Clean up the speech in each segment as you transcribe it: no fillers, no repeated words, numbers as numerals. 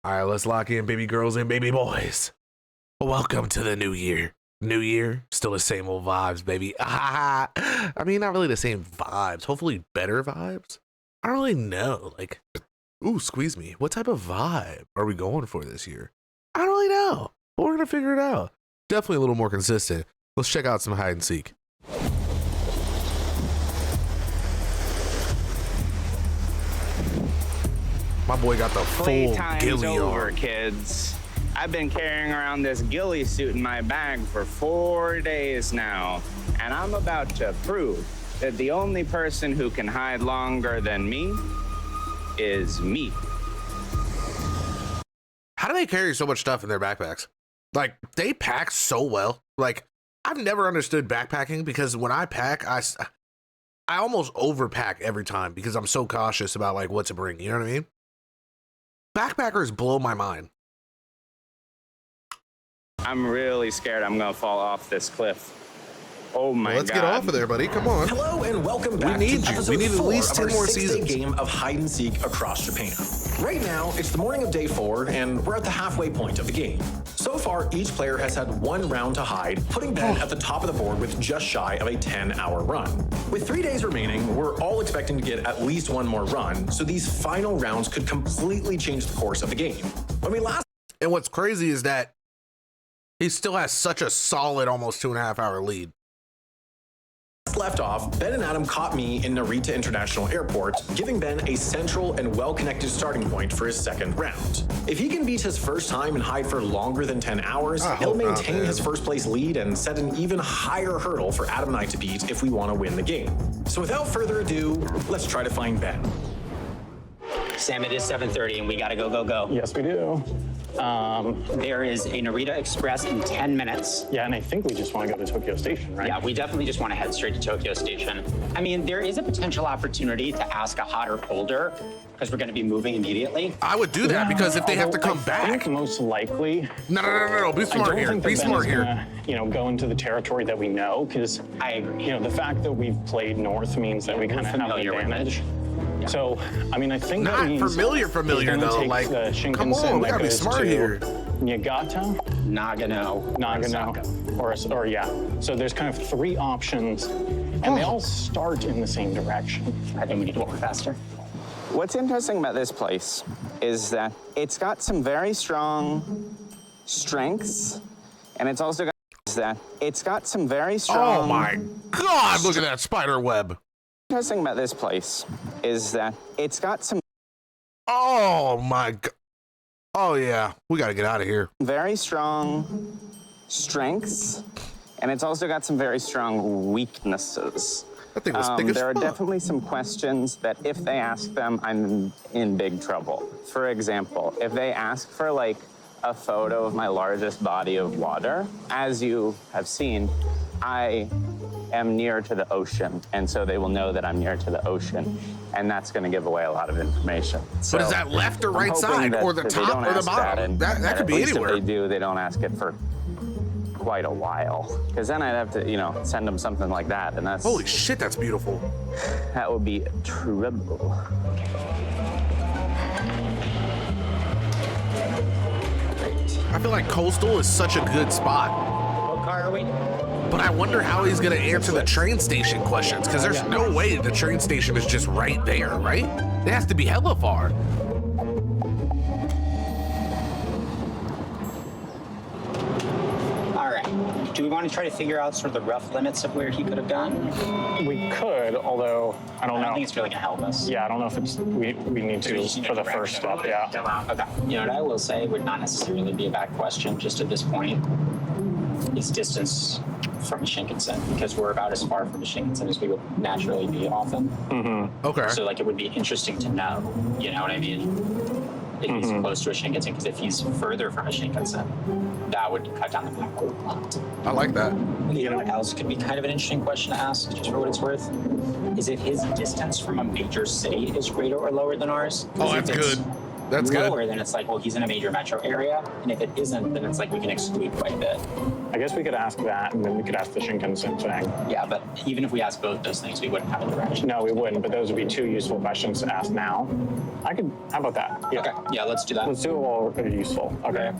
All right, let's lock in, baby girls and baby boys. Welcome to the new year. New year, still the same old vibes, baby. I mean, not really the same vibes. Hopefully better vibes. I don't really know. Like, ooh, squeeze me. What type of vibe are we going for this year? I don't really know, but we're going to figure it out. Definitely a little more consistent. Let's check out some hide and seek. My boy got the full Playtime's ghillie over, on. kids. I've been carrying around this ghillie suit in my bag for 4 days now, and I'm about to prove that the only person who can hide longer than me is me. How do they carry so much stuff in their backpacks? Like, they pack so well. Like, I've never understood backpacking because when I pack, I almost overpack every time because I'm so cautious about like what to bring. You know what I mean? Backpackers blow my mind. I'm really scared I'm gonna fall off this cliff. Oh my God. Let's get off of there, buddy. Come on. Hello and welcome back We need to you. episode We need at 4 least of 10 our more 6-day seasons. game of hide and seek across Japan. Right now, it's the morning of day 4, and we're at the halfway point of the game. So far, each player has had 1 round to hide, putting Ben at the top of the board with just shy of a 10-hour run. With 3 days remaining, we're all expecting to get at least 1 more run, so these final rounds could completely change the course of the game. When we last And what's crazy is that he still has such a solid almost 2.5 hour lead. left off, Ben and Adam caught me in Narita International Airport, giving Ben a central and well-connected starting point for his second round. If he can beat his first time and hide for longer than 10 hours, he'll maintain his first place lead and set an even higher hurdle for Adam and I to beat if we want to win the game. So without further ado, let's try to find Ben. Sam, it is 7:30 and we gotta go. Yes, we do. There is a Narita Express in 10 minutes. Yeah, and I think we just want to go to Tokyo Station, right? Yeah, we definitely just want to head straight to Tokyo Station. I mean, there is a potential opportunity to ask a hot or colder because we're going to be moving immediately. I would do that because if they have to come I back. think most likely. No. Be I smart don't here. think that Be Ben smart is here. gonna, go into the territory that we know, because I agree. the fact that we've played north means that we kind of have an familiar with it. advantage. So, I mean, I think Not that means familiar he's gonna though. take Like, the Shinkansen come on, we that gotta be goes smart to here. Niigata, Nagano. or yeah. So there's kind of 3 options, and they all start in the same direction. I think we need to walk faster. What's interesting about this place is that it's got some very strong strengths, and it's also got some very strong. Oh my God, look at that spider web. Interesting about this place is that it's got some Oh my God. Oh yeah, we gotta get out of here. very strong strengths, and it's also got some very strong weaknesses. That thing was thick as There are fuck. definitely some questions that if they ask them, I'm in big trouble. For example, if they ask for like a photo of my largest body of water, as you have seen, I am near to the ocean, and so they will know that I'm near to the ocean, and that's going to give away a lot of information. So But is that left or I'm right hoping side, that or the they top don't or the ask bottom? That, That could at be least anywhere. If they do, they don't ask it for quite a while, because then I'd have to, send them something like that, and that's Holy shit, that's beautiful. that would be trouble. I feel like Coastal is such a good spot, What car are we? but I wonder how he's gonna answer the train station questions, because there's no way the train station is just right there, right? It has to be hella far. All right. Do we want to try to figure out sort of the rough limits of where he could have gone? We could, although I don't I know. don't think it's really going to help us. Yeah, I don't know if it's we need We to just need for to the first direct step. Yeah. Okay. You know what I will say would not necessarily be a bad question just at this point is distance from a Shinkansen, because we're about as far from a Shinkansen as we would naturally be often. Okay. So like it would be interesting to know, you know what I mean? If he's close to a Shinkansen, because if he's further from a Shinkansen, that would cut down the clock a lot. I like that. You know what else could be kind of an interesting question to ask, just for what it's worth? Is if his distance from a major city is greater or lower than ours? 'Cause Oh, if that's it's good. That's good. lower, then it's like, well, he's in a major metro area. And if it isn't, then it's like we can exclude quite a bit. I guess we could ask that, and then we could ask the Shinkansen thing. Yeah, but even if we ask both those things, we wouldn't have a direction. No, we wouldn't, but those would be two useful questions to ask now. How about that? Yeah. Okay, yeah, let's do that. Let's do it while they're useful. Okay.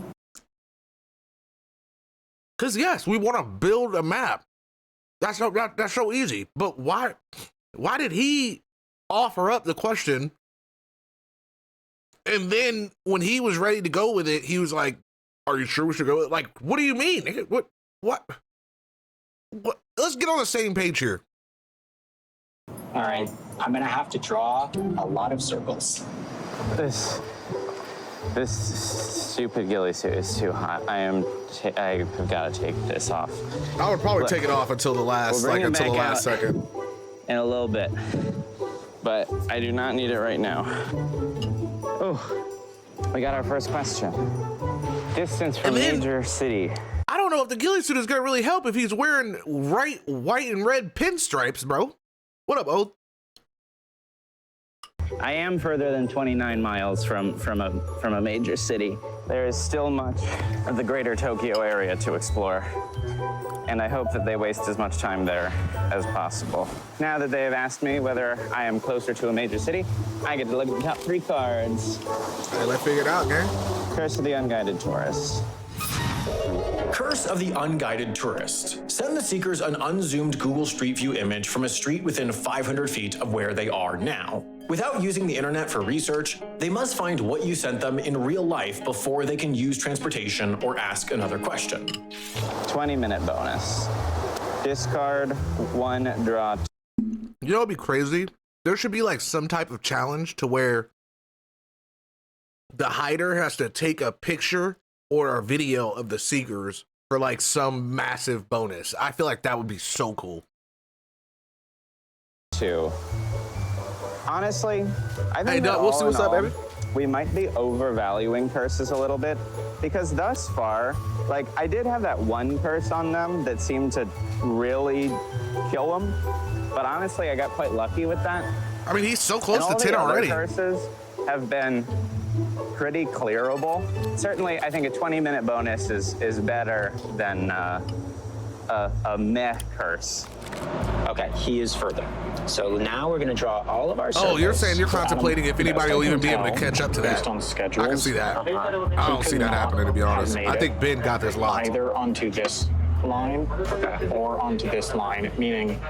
Because yes, we want to build a map. That's so easy. But why did he offer up the question? And then when he was ready to go with it, he was like, "Are you sure we should go?" Like, what do you mean? What? Let's get on the same page here. All right, I'm gonna have to draw a lot of circles. This stupid ghillie suit is too hot. I have got to take this off. I would probably take it off until the last, We'll bring it back out second. in a little bit, but I do not need it right now. Oh, we got our first question. Distance from major city. I don't know if the ghillie suit is gonna really help if he's wearing white and red pinstripes, bro. What up, Oath? I am further than 29 miles from a major city. There is still much of the greater Tokyo area to explore, and I hope that they waste as much time there as possible. Now that they have asked me whether I am closer to a major city, I get to look at the top 3 cards. Hey, let's figure it out, gang. Curse of the Unguided Tourist. Curse of the Unguided Tourist. Send the seekers an unzoomed Google Street View image from a street within 500 feet of where they are now. Without using the internet for research, they must find what you sent them in real life before they can use transportation or ask another question. 20-minute bonus. Discard 1, draw 2. You know what'd be crazy? There should be like some type of challenge to where the hider has to take a picture or a video of the seekers for like some massive bonus. I feel like that would be so cool. 2. Honestly, I think Hey, that Doug, we'll see all in what's up, all, baby. we might be overvaluing curses a little bit, because thus far, like, I did have that one curse on them that seemed to really kill them, but honestly, I got quite lucky with that. I mean, he's so And close all to 10 the other already. curses have been pretty clearable. Certainly, I think a 20-minute bonus is better than a meh curse. Okay, he is further. So now we're gonna draw all of our circles. Oh, you're saying you're So contemplating if anybody will even be able to catch up to that. Based on schedules. I can see that. I he don't could see that not happening, to be honest. have I made think it Ben got this locked. either onto this line or onto this line, meaning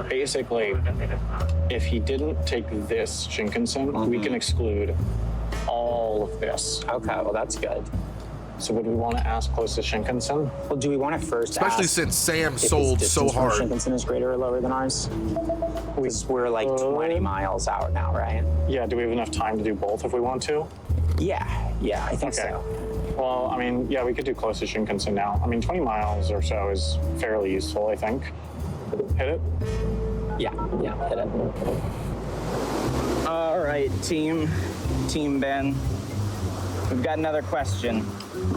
basically if he didn't take this Shinkansen, we can exclude all of this. Okay, well, that's good. So would we want to ask closest Shinkansen? Well, do we want to first Especially ask since Sam if his sold distance so from hard. Shinkansen is greater or lower than ours? Because we're like 20 miles out now, right? Yeah, do we have enough time to do both if we want to? Yeah, I think Okay. so. Well, I mean, yeah, we could do closest Shinkansen now. I mean, 20 miles or so is fairly useful, I think. Hit it? Yeah, hit it. All right, Team Ben. We've got another question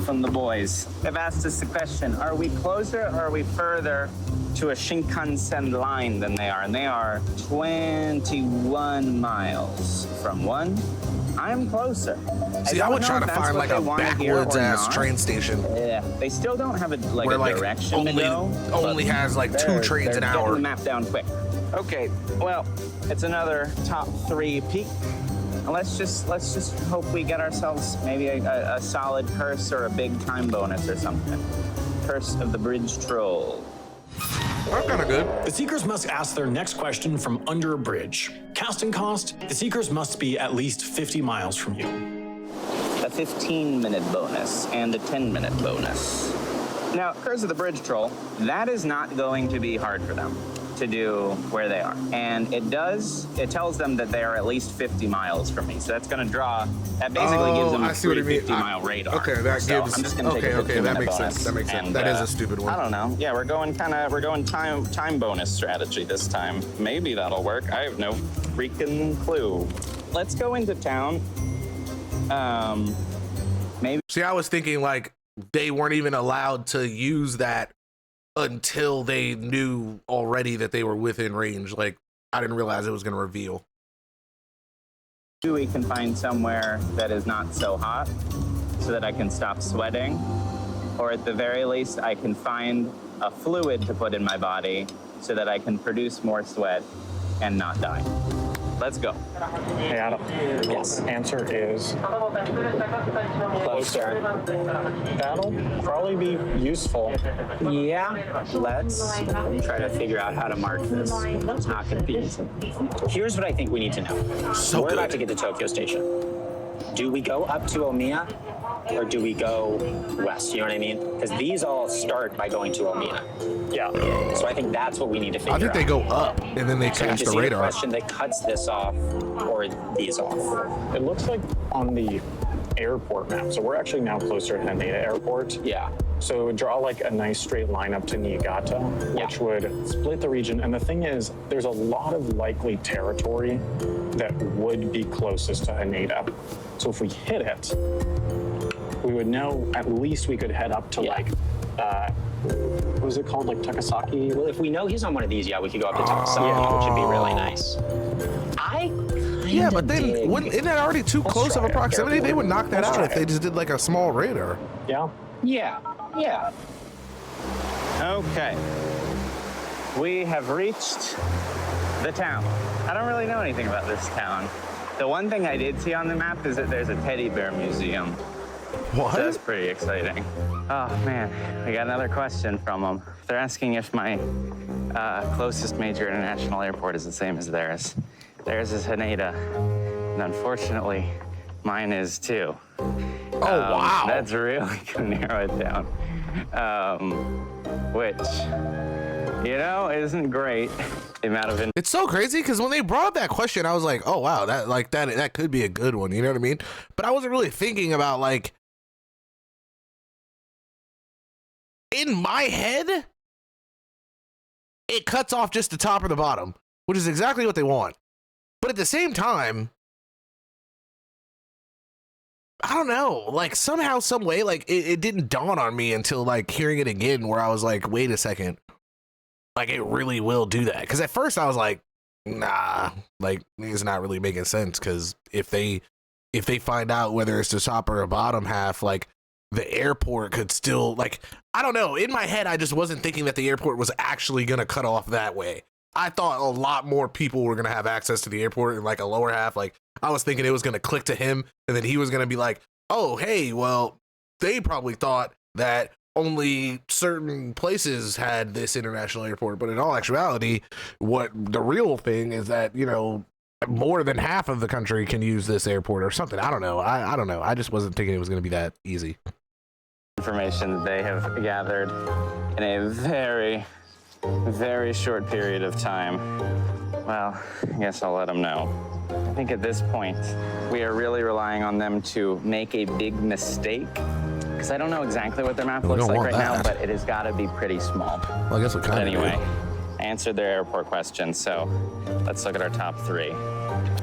from the boys. They've asked us the question, are we closer or are we further to a Shinkansen line than they are? And they are 21 miles from one. I'm closer. See, I would try to find like a backwoods ass train station Yeah, they still don't have a where like direction to go. only has like 2 trains they're an getting hour. the map down quick. Okay, well, it's another top 3 peak. Let's just hope we get ourselves maybe a solid curse or a big time bonus or something. Curse of the Bridge Troll. That's kind of good. The seekers must ask their next question from under a bridge. Casting cost, the seekers must be at least 50 miles from you. A 15-minute bonus and a 10-minute bonus. Now, Curse of the Bridge Troll, that is not going to be hard for them to do where they are. And it tells them that they are at least 50 miles from me. So that's going to draw, that basically gives them a I see what you mean. 50-mile radar. Okay, that So gives. I'm just gonna take a Okay, that 15-minute makes bonus. sense. That makes sense. And, That is a stupid one. I don't know. Yeah, we're going time bonus strategy this time. Maybe that'll work. I have no freaking clue. Let's go into town. Maybe. See, I was thinking like they weren't even allowed to use that until they knew already that they were within range. Like, I didn't realize it was going to reveal. we can find somewhere that is not so hot so that I can stop sweating. Or at the very least, I can find a fluid to put in my body so that I can produce more sweat and not die. Let's go. Hey, Adam. Yes. Answer is closer. That'll probably be useful. Yeah, let's try to figure out how to mark this. It's not going to be easy. Here's what I think we need to know. So We're good. about to get to Tokyo Station. Do we go up to Omiya or do we go west? You know what I mean? Because these all start by going to Omiya. Yeah. So I think that's what we need to figure I out. think they go up and then they So catch just the either radar. question that cuts this off or these off. It looks like on the airport map. So we're actually now closer to Haneda Airport. Yeah. So it would draw like a nice straight line up to Niigata, which would split the region. And the thing is, there's a lot of likely territory that would be closest to Haneda. So if we hit it, we would know at least we could head up to like, what was it called? Like Takasaki? Well, if we know he's on one of these, yeah, we could go up to Takasaki, which would be really nice. Yeah, but then isn't that already too close of a proximity? They would knock that out if they just did like a small radar. Yeah. Yeah. Okay. We have reached the town. I don't really know anything about this town. The one thing I did see on the map is that there's a teddy bear museum. What? So that's pretty exciting. Oh man, we got another question from them. They're asking if my closest major international airport is the same as theirs. Theirs is Haneda, and unfortunately, mine is too. Oh, wow. That's really gonna narrow it down. Which, you know, isn't great. The amount of It's so crazy because when they brought up that question, I was like, oh wow, that could be a good one. You know what I mean? But I wasn't really thinking about like in my head, it cuts off just the top or the bottom, which is exactly what they want. But at the same time, I don't know, like somehow, some way, like it didn't dawn on me until like hearing it again, where I was like, wait a second, like it really will do that. Because at first I was like, nah, like it's not really making sense. Because if they find out whether it's the top or the bottom half, like the airport could still, like, I don't know. In my head, I just wasn't thinking that the airport was actually gonna cut off that way. I thought a lot more people were gonna have access to the airport in like a lower half. Like I was thinking it was gonna click to him, and then he was gonna be like, oh hey, well they probably thought that only certain places had this international airport, but in all actuality, what the real thing is that, you know, more than half of the country can use this airport or something. I don't know. I don't know. I just wasn't thinking it was gonna be that easy. information that they have gathered in a very, very short period of time. Well, I guess I'll let them know. I think at this point, we are really relying on them to make a big mistake, because I don't know exactly what their map looks like right now, but it has got to be pretty small. Well, I guess we kind of Anyway, I answered their airport question, so let's look at our top three.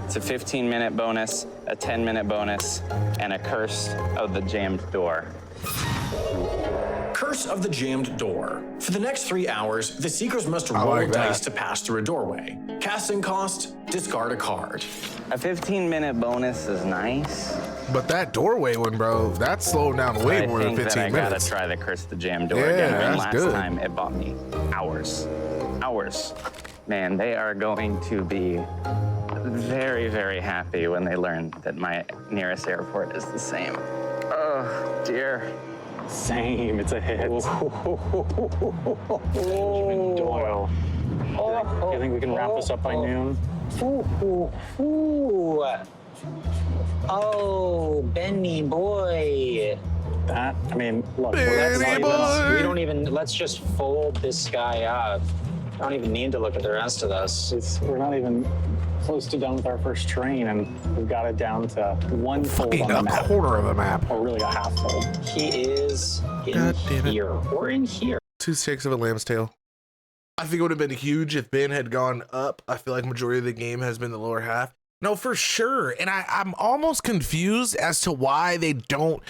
It's a 15-minute bonus, a 10-minute bonus, and a curse of the jammed door. Curse of the jammed door. For the next 3 hours, the seekers must roll like that. dice to pass through a doorway. Casting cost, discard a card. A 15-minute bonus is nice. But that doorway one, bro, that's slowing down way more than 15 I minutes. gotta try the curse of the jam door Yeah, again. I mean, that's last good. time it bought me hours. Man, they are going to be very, very happy when they learn that my nearest airport is the same. Oh, dear. Same, it's a hit. Benjamin Doyle. You think we can wrap this up by noon? Oh, Benny boy. That, I mean, look, Benny boy. We don't even, let's just fold this guy up. I don't even need to look at the rest of this. we're not even close to done with our first train, and we've got it down to one fold on the A map. quarter of a map. Or really a half fold. He is in God damn it. here, or in here. 2 shakes of a lamb's tail. I think it would have been huge if Ben had gone up. I feel like majority of the game has been the lower half. No, for sure. And I'm almost confused as to why they don't.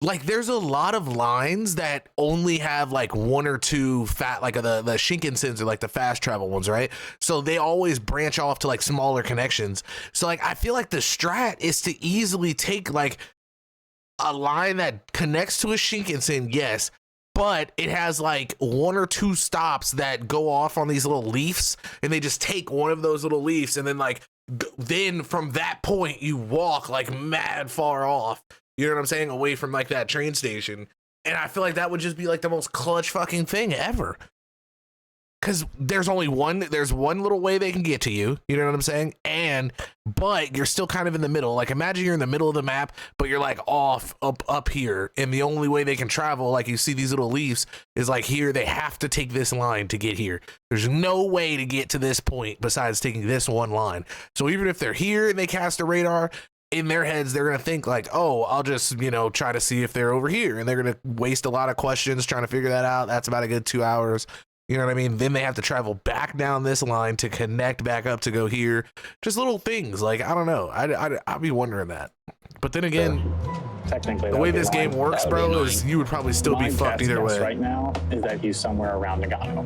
like there's a lot of lines that only have like one or two like the Shinkansens are like the fast travel ones, right? So they always branch off to like smaller connections. So like I feel like the strat is to easily take like a line that connects to a Shinkansen, yes, but it has like one or two stops that go off on these little leafs, and they just take one of those little leafs, and then like then from that point you walk like mad far off. You know what I'm saying? Away from like that train station. And I feel like that would just be like the most clutch fucking thing ever. Cause there's one little way they can get to you. You know what I'm saying? But you're still kind of in the middle. Like imagine you're in the middle of the map, but you're like off up here. And the only way they can travel, like you see these little leaves, is like here, they have to take this line to get here. There's no way to get to this point besides taking this one line. So even if they're here and they cast a radar, in their heads, they're going to think like, oh, I'll just, try to see if they're over here. And they're going to waste a lot of questions trying to figure that out. That's about a good 2 hours. You know what I mean? Then they have to travel back down this line to connect back up to go here. Just little things. Like, I don't know. I'd be wondering that. But then again, technically, the way this game works, bro, is you would probably still be fucked either way. Right now is that he's somewhere around Nagano.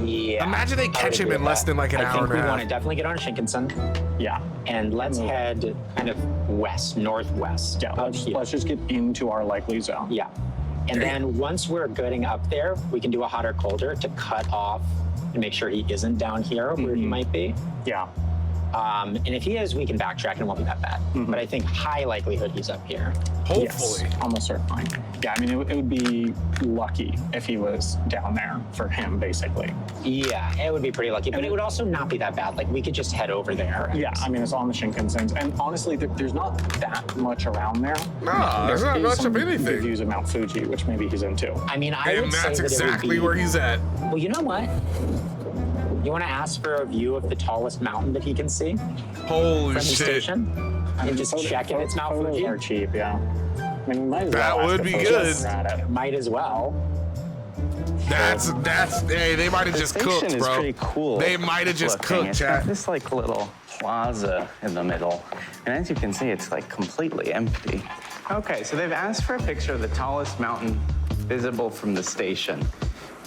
Yeah. Imagine they catch him in less than like an hour and a half. I think we want to definitely get on a Shinkansen. Yeah. And let's head kind of west, northwest. Yeah, let's just get into our likely zone. Yeah. And then once we're getting up there, we can do a hot or colder to cut off and make sure he isn't down here where he might be. Yeah. And if he is, we can backtrack and it won't be that bad. But I think high likelihood he's up here. Hopefully. Yes, almost certainly. Yeah, I mean, it would be lucky if he was down there for him, basically. Yeah, it would be pretty lucky, but it would also not be that bad. Like, we could just head over there. Yeah, I mean, it's on the Shinkansens. And honestly, there's not that much around there. No, there's not much of anything. Good views of Mount Fuji, which maybe he's into. I mean, I would say that's that exactly where he's at. Well, you know what? You want to ask for a view of the tallest mountain that he can see? Holy from the shit. station? And just check if it's Mount Fuji? Are cheap, yeah. I mean, we might as That well would ask be if good. those are at it. Might as well. That's hey, they might have just cooked, Station is bro. pretty cool. They might have just looking. cooked, It's got chat. this like little plaza in the middle, and as you can see, it's like completely empty. Okay, so they've asked for a picture of the tallest mountain visible from the station.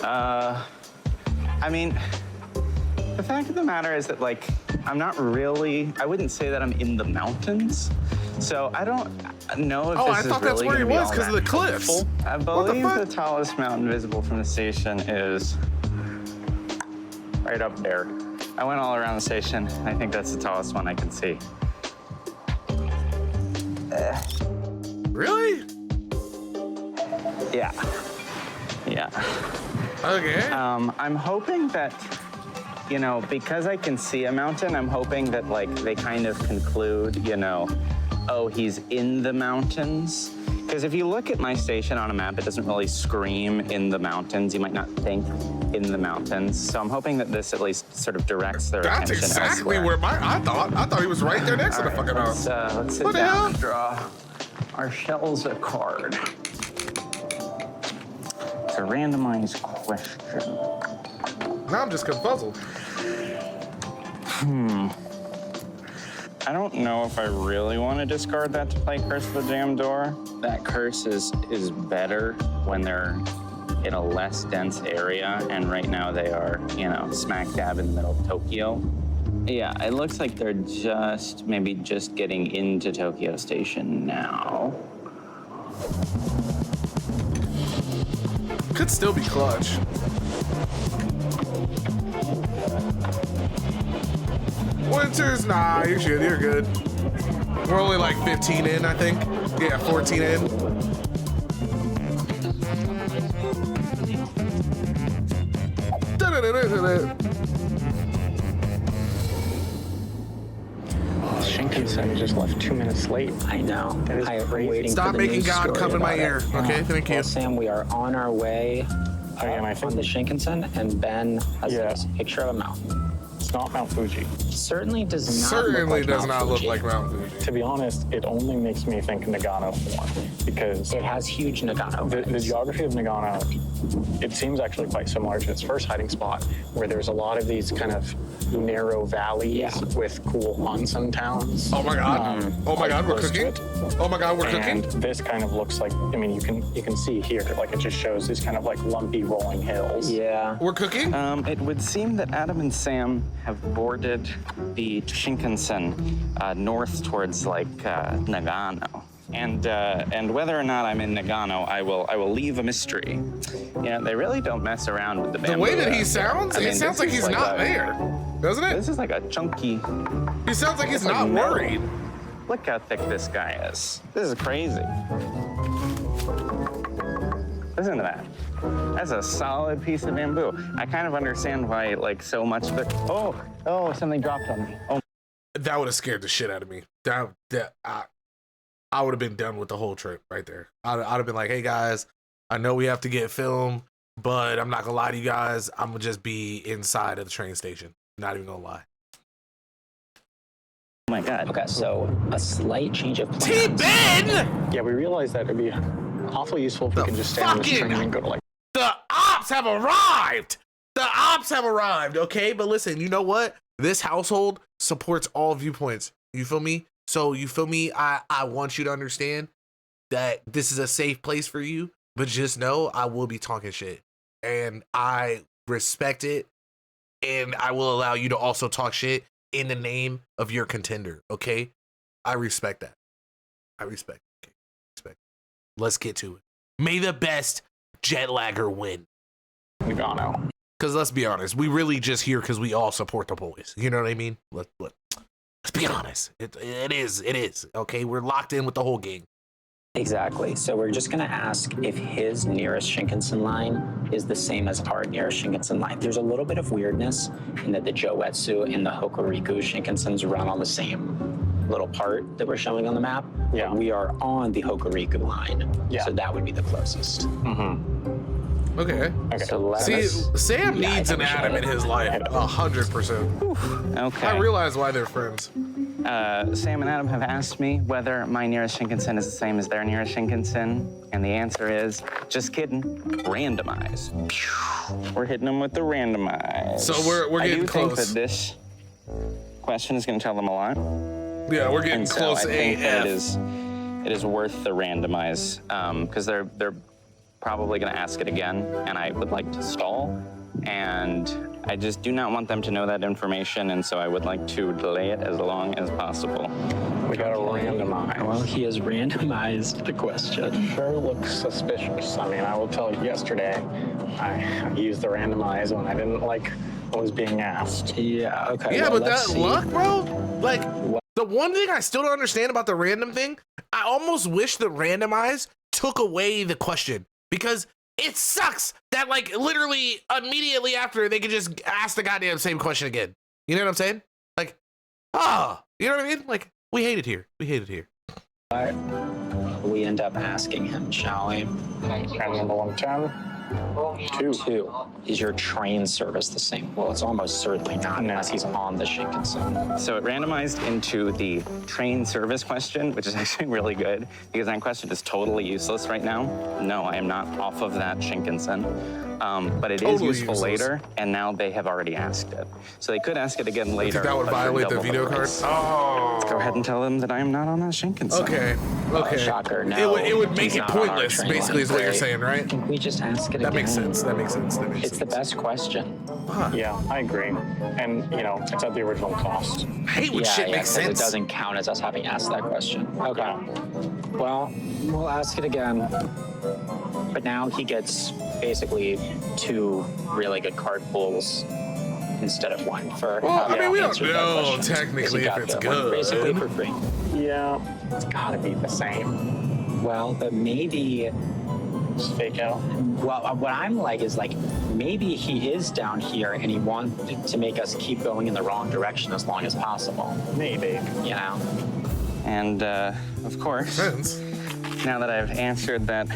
I mean, the fact of the matter is that like I wouldn't say that I'm in the mountains. So I don't know if this I is thought that's really where he gonna be was all because of that the cliffs. helpful. I What the believe fuck? the tallest mountain visible from the station is right up there. I went all around the station. I think that's the tallest one I can see. Really? Yeah. Yeah. Okay. I'm hoping that, because I can see a mountain, I'm hoping that like they kind of conclude, oh, he's in the mountains. Because if you look at my station on a map, it doesn't really scream in the mountains. You might not think in the mountains. So I'm hoping that this at least sort of directs their That's attention exactly elsewhere. where I thought he was right there next to the fucking mountain. Let's sit What the down hell? and draw ourselves a card. It's a randomized question. Now I'm just confuzzled. I don't know if I really want to discard that to play Curse of the Jam Door. That curse is better when they're in a less dense area, and right now they are, smack dab in the middle of Tokyo. Yeah, it looks like they're maybe just getting into Tokyo Station now. Could still be clutch. Winters, nah, you're good. We're only like 15 in, I think. Yeah, 14 in. Shinkansen just left 2 minutes late. I know. That is I'm crazy. waiting Stop for the making news God story come in my about ear. it. Okay, thank you. Well, Sam, we are on our way and I think on the Shinkansen, and Ben has Yeah. a picture of a mountain. not Mount Fuji. Certainly does not Certainly look like does Mount not look Fuji. like Mount Fuji. To be honest, it only makes me think Nagano more because It has huge Nagano the vibes. geography of Nagano, it seems actually quite similar to its first hiding spot, where there's a lot of these kind of narrow valleys Yeah. with cool onsen towns. Oh my god. Oh my god, we're close to cooking. it. Oh my god, we're And cooking. this kind of looks like, I mean, you can see here, like it just shows these kind of like lumpy rolling hills. Yeah. We're cooking? It would seem that Adam and Sam have boarded the Shinkansen north towards like Nagano. And whether or not I'm in Nagano, I will leave a mystery. Yeah, they really don't mess around with the The bamboo. way that he sounds, I mean, it sounds this like is he's not a- there. Doesn't it? This is like a chunky. He sounds like he's like not metal. worried. Look how thick this guy is. This is crazy. Listen to that. That's a solid piece of bamboo. I kind of understand why, like, so much of it. Oh, something dropped on me. Oh, That would have scared the shit out of me. I would have been done with the whole trip right there. I'd have been like, hey guys, I know we have to get film, but I'm not gonna lie to you guys. I'm gonna just be inside of the train station. Not even gonna lie. my God. Okay, so a slight change of plans. T-Ben! Yeah, we realized that it'd be awfully useful if we The could just stay on this fucking- train and go to like. The ops have arrived! The ops have arrived, okay? But listen, you know what? This household supports all viewpoints. You feel me? So you feel me? I want you to understand that this is a safe place for you, but just know I will be talking shit. And I respect it. And I will allow you to also talk shit in the name of your contender, okay? I respect that. I respect it. Okay? Respect it. Let's get to it. May the best jet lagger win. Nagano. Because let's be honest, we really just here because we all support the boys. You know what I mean? Let's be honest. It is. Okay, we're locked in with the whole gang. Exactly. So we're just going to ask if his nearest Shinkansen line is the same as our nearest Shinkansen line. There's a little bit of weirdness in that the Joetsu and the Hokuriku Shinkansens run on the same little part that we're showing on the map. Yeah. But we are on the Hokuriku line. Yeah. So that would be the closest. Okay. Okay. So let See, us. Sam Yeah, I needs think an we should. Adam in his life, 100%. Okay. I realize why they're friends. Sam and Adam have asked me whether my nearest Shinkansen is the same as their nearest Shinkansen, and the answer is, just kidding, randomize. We're hitting them with the randomize. So we're I getting do think close. that this question is going to tell them a lot, Yeah, we're getting and so close I think that AF. it is worth the randomize, because they're probably going to ask it again, and I would like to stall, and I just do not want them to know that information, and so I would like to delay it as long as possible. We gotta randomize. Well, he has randomized the question. Sure looks suspicious. I mean, I will tell you, yesterday, I used the randomize when I didn't like what was being asked. Yeah, okay. Yeah, well, but let's that see. luck, bro. Like the one thing I still don't understand about the random thing, I almost wish the randomize took away the question because it sucks that like literally immediately after they could just ask the goddamn same question again. You know what I'm saying? Like, you know what I mean? Like we hate it here. We hate it here. We end up asking him, shall we? And number 110. Two. Is your train service the same? Well, it's almost certainly not unless he's on the Shinkansen. So it randomized into the train service question, which is actually really good because that question is totally useless right now. No, I am not off of that Shinkansen. But it is Totally useful useless. later, and now they have already asked it. So they could ask it again later. Think that would but for violate the double veto card? price. Oh. Go ahead and tell them that I am not on that Shinkansen. Okay. Okay. Shocker, no. It would make he's it not on our pointless, train basically, line. is what you're Great. saying, right? Can we just ask it again? That makes sense. That makes sense. That makes It's sense. the best question. Yeah, I agree. And, you know, it's at the original cost. I hate when shit makes because sense. It doesn't count as us having asked that question. Okay. Well, we'll ask it again. But now he gets basically 2 really good card pools instead of 1 for Well, I mean, we don't answered that know question. technically He if got it's the one good. Basically for free. Yeah, it's gotta be the same. Well, but maybe, Just fake out. well, what I'm like is like, maybe he is down here and he wanted to make us keep going in the wrong direction as long as possible, Maybe. you know? And of course, Sense. now that I've answered that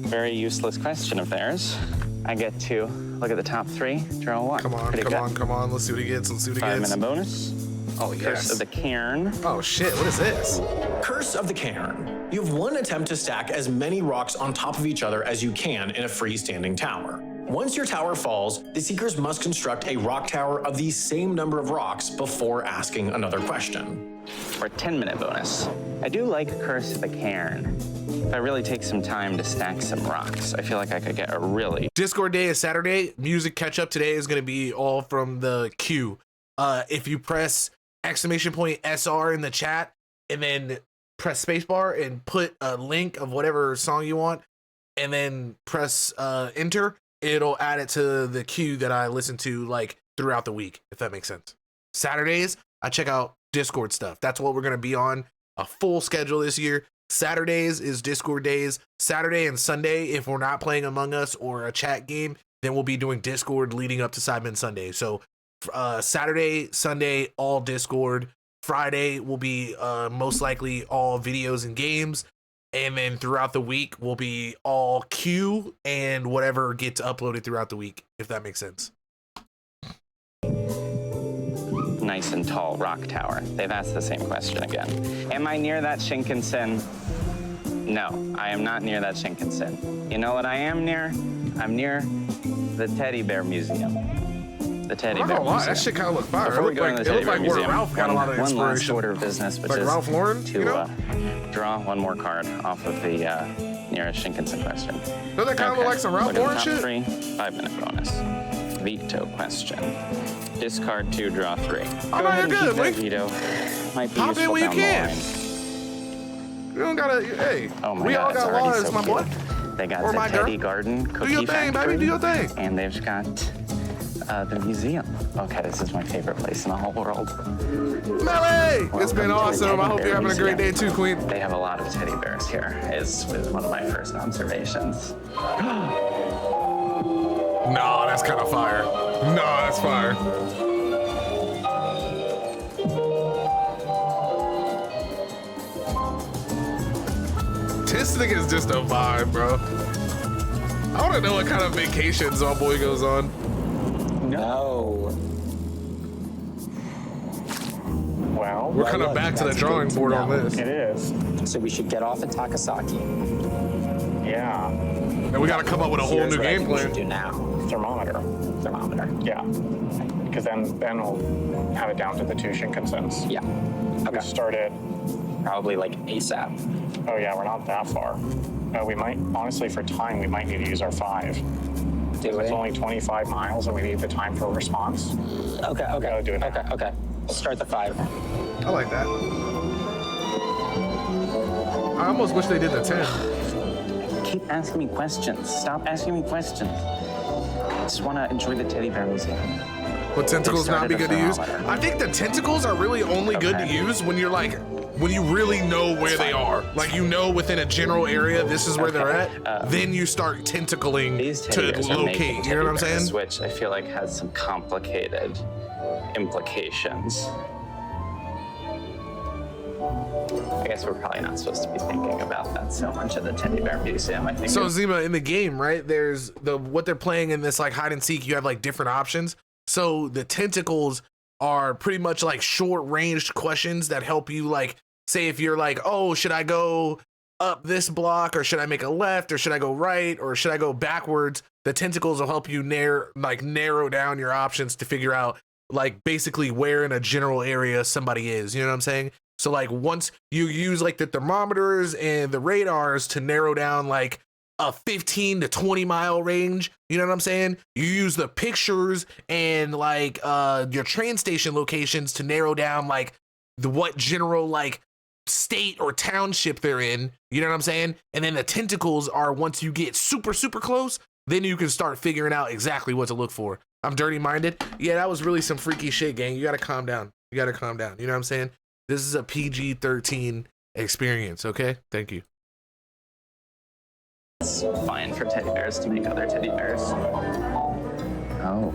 very useless question of theirs, I get to look at the top 3, draw 1. Come on, Pretty come good. on, come on. Let's see what he gets. Let's see what he 5-minute gets. bonus. Oh, Curse yes. of the Cairn. Oh, shit. What is this? Curse of the Cairn. You have 1 attempt to stack as many rocks on top of each other as you can in a freestanding tower. Once your tower falls, the seekers must construct a rock tower of the same number of rocks before asking another question. For a 10-minute bonus. I do like Curse of the Cairn. If I really take some time to stack some rocks, I feel like I could get a really... Discord day is Saturday. Music catch up today is going to be all from the queue. If you press !SR in the chat and then press spacebar and put a link of whatever song you want and then press enter, it'll add it to the queue that I listen to like throughout the week, if that makes sense. Saturdays, I check out Discord stuff. That's what we're going to be on, a full schedule this year. Saturdays is Discord days. Saturday and Sunday, if we're not playing Among Us or a chat game, then we'll be doing Discord leading up to Sidemen Sunday. So Saturday, Sunday, all Discord. Friday will be most likely all videos and games. And then throughout the week will be all queue and whatever gets uploaded throughout the week, if that makes sense. nice and tall rock tower. They've asked the same question again. Am I near that Shinkansen? No, I am not near that Shinkansen. You know what I am near? I'm near the Teddy Bear Museum. The Teddy Bear Museum. That shit kind of looked fire. Before we go into the Teddy Bear like where Museum, Ralph got a lot of one last inspiration. order of business, which Like is Ralph Lauren, to you know? Draw one more card off of the nearest Shinkansen question. Doesn't that kind of look like some Ralph Look at Lauren the shit? top 3, 5-minute bonus. Veto question. Discard 2, draw 3. Oh, no, you're good, That Link. veto might be Pop in useful when you down the can. line. You don't gotta, hey, Oh my we God, all it's got already lives, so my boy. cute. They got Or the my Teddy girl. Garden Do Cookie your thing, Factory, baby, do your thing. and they've got the museum. Okay, this is my favorite place in the whole world. Melee! It's been Welcome to the awesome. I Teddy hope Bear you're having a great day Museum. too, Queen. They have a lot of teddy bears here, is one of my first observations. No, that's kind of fire. No, that's fire. Tistic is just a vibe, bro. I want to know what kind of vacations my boy goes on. No. Well, We're kind of look, back to the that's drawing good to board on know. this. it is. So we should get off at Takasaki. Yeah. And we got to come up with a whole Here's new what I game think we should plan. do now. Thermometer. Thermometer. Yeah. Because then we'll have it down to the 2 Shinkansens. Yeah. We Okay. start it. Probably like ASAP. Oh yeah, we're not that far. We might, honestly, for time, we might need to use our 5. Do It's it. only 25 miles and we need the time for a response. Okay. Okay. Gotta do it now. Okay. Okay. We'll start the 5. I like that. I almost wish they did the 10. Keep asking me questions. Stop asking me questions. I just want to enjoy the Teddy Bear Museum. Would tentacles not be good to use? I think the tentacles are really only good to Okay. use when you're like, when you really know where they are. Like you know within a general area, this is where they're at. Then you start tentacling These to teddy bears are making locate. You know what I'm teddy bears, saying? Which I feel like has some complicated implications. I guess we're probably not supposed to be thinking about that so much at the Teddy Bear Museum. I think So it's- Zima, in the game, right? There's what they're playing in this like hide and seek. You have like different options. So the tentacles are pretty much like short ranged questions that help you like say if you're like, oh, should I go up this block or should I make a left or should I go right or should I go backwards? The tentacles will help you narrow down your options to figure out like basically where in a general area somebody is. You know what I'm saying? So like once you use like the thermometers and the radars to narrow down like a 15 to 20 mile range, you know what I'm saying? You use the pictures and like your train station locations to narrow down like what general like state or township they're in, you know what I'm saying? And then the tentacles are once you get super close, then you can start figuring out exactly what to look for. I'm dirty minded. Yeah, that was really some freaky shit, gang. You gotta calm down. You know what I'm saying? This is a PG-13 experience, okay? Thank you. it's fine for teddy bears to make other teddy bears. Oh,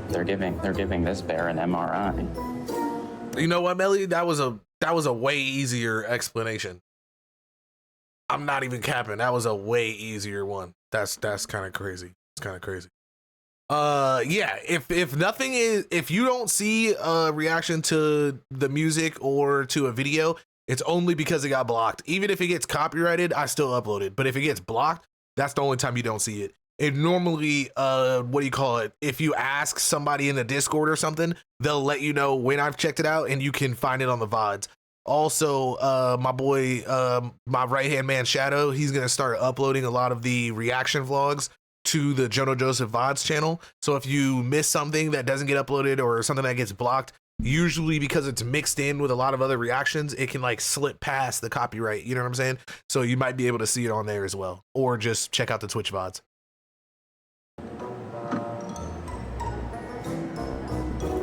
they're giving this bear an MRI. You know what, Melly? That was a way easier explanation. I'm not even capping. That was a way easier one. That's kind of crazy. It's kind of crazy. Yeah, if you don't see a reaction to the music or to a video, it's only because it got blocked. Even if it gets copyrighted, I still upload it. But if it gets blocked, that's the only time you don't see it. It normally, what do you call it? If you ask somebody in the Discord or something, they'll let you know when I've checked it out, and you can find it on the VODs. Also, my boy, my right-hand man, Shadow, he's going to start uploading a lot of the reaction vlogs to the JoeNoJoseph VODs channel. So if you miss something that doesn't get uploaded or something that gets blocked, usually because it's mixed in with a lot of other reactions, it can like slip past the copyright. You know what I'm saying? So you might be able to see it on there as well, or just check out the Twitch VODs.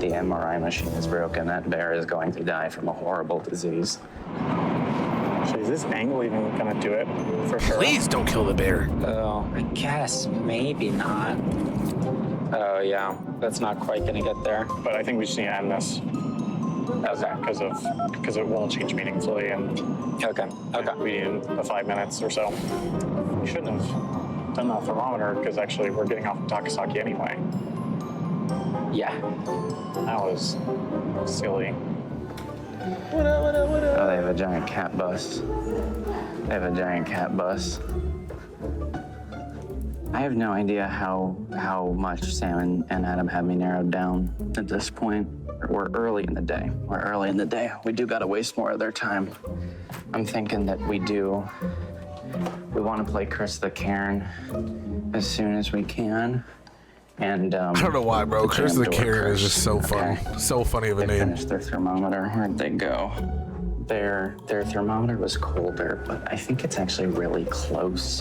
The MRI machine is broken. That bear is going to die from a horrible disease. So is this angle even gonna do it for sure? Please don't kill the bear. Oh, I guess maybe not. Oh yeah, that's not quite gonna get there. But I think we just need to end this. Because it won't change meaningfully, and Okay. we in the 5 minutes or so. We shouldn't have done that thermometer because actually we're getting off of Takasaki anyway. Yeah. That was silly. Oh, they have a giant cat bus. I have no idea how much Sam and Adam have me narrowed down at this point. We're early in the day. We do gotta waste more of their time. I'm thinking that we want to play Chris the Cairn as soon as we can. And I don't know why, bro. Chris the Cairn is just so fun. Okay. So funny of a They name. finished their thermometer. Where'd they go? Their thermometer was colder, but I think it's actually really close,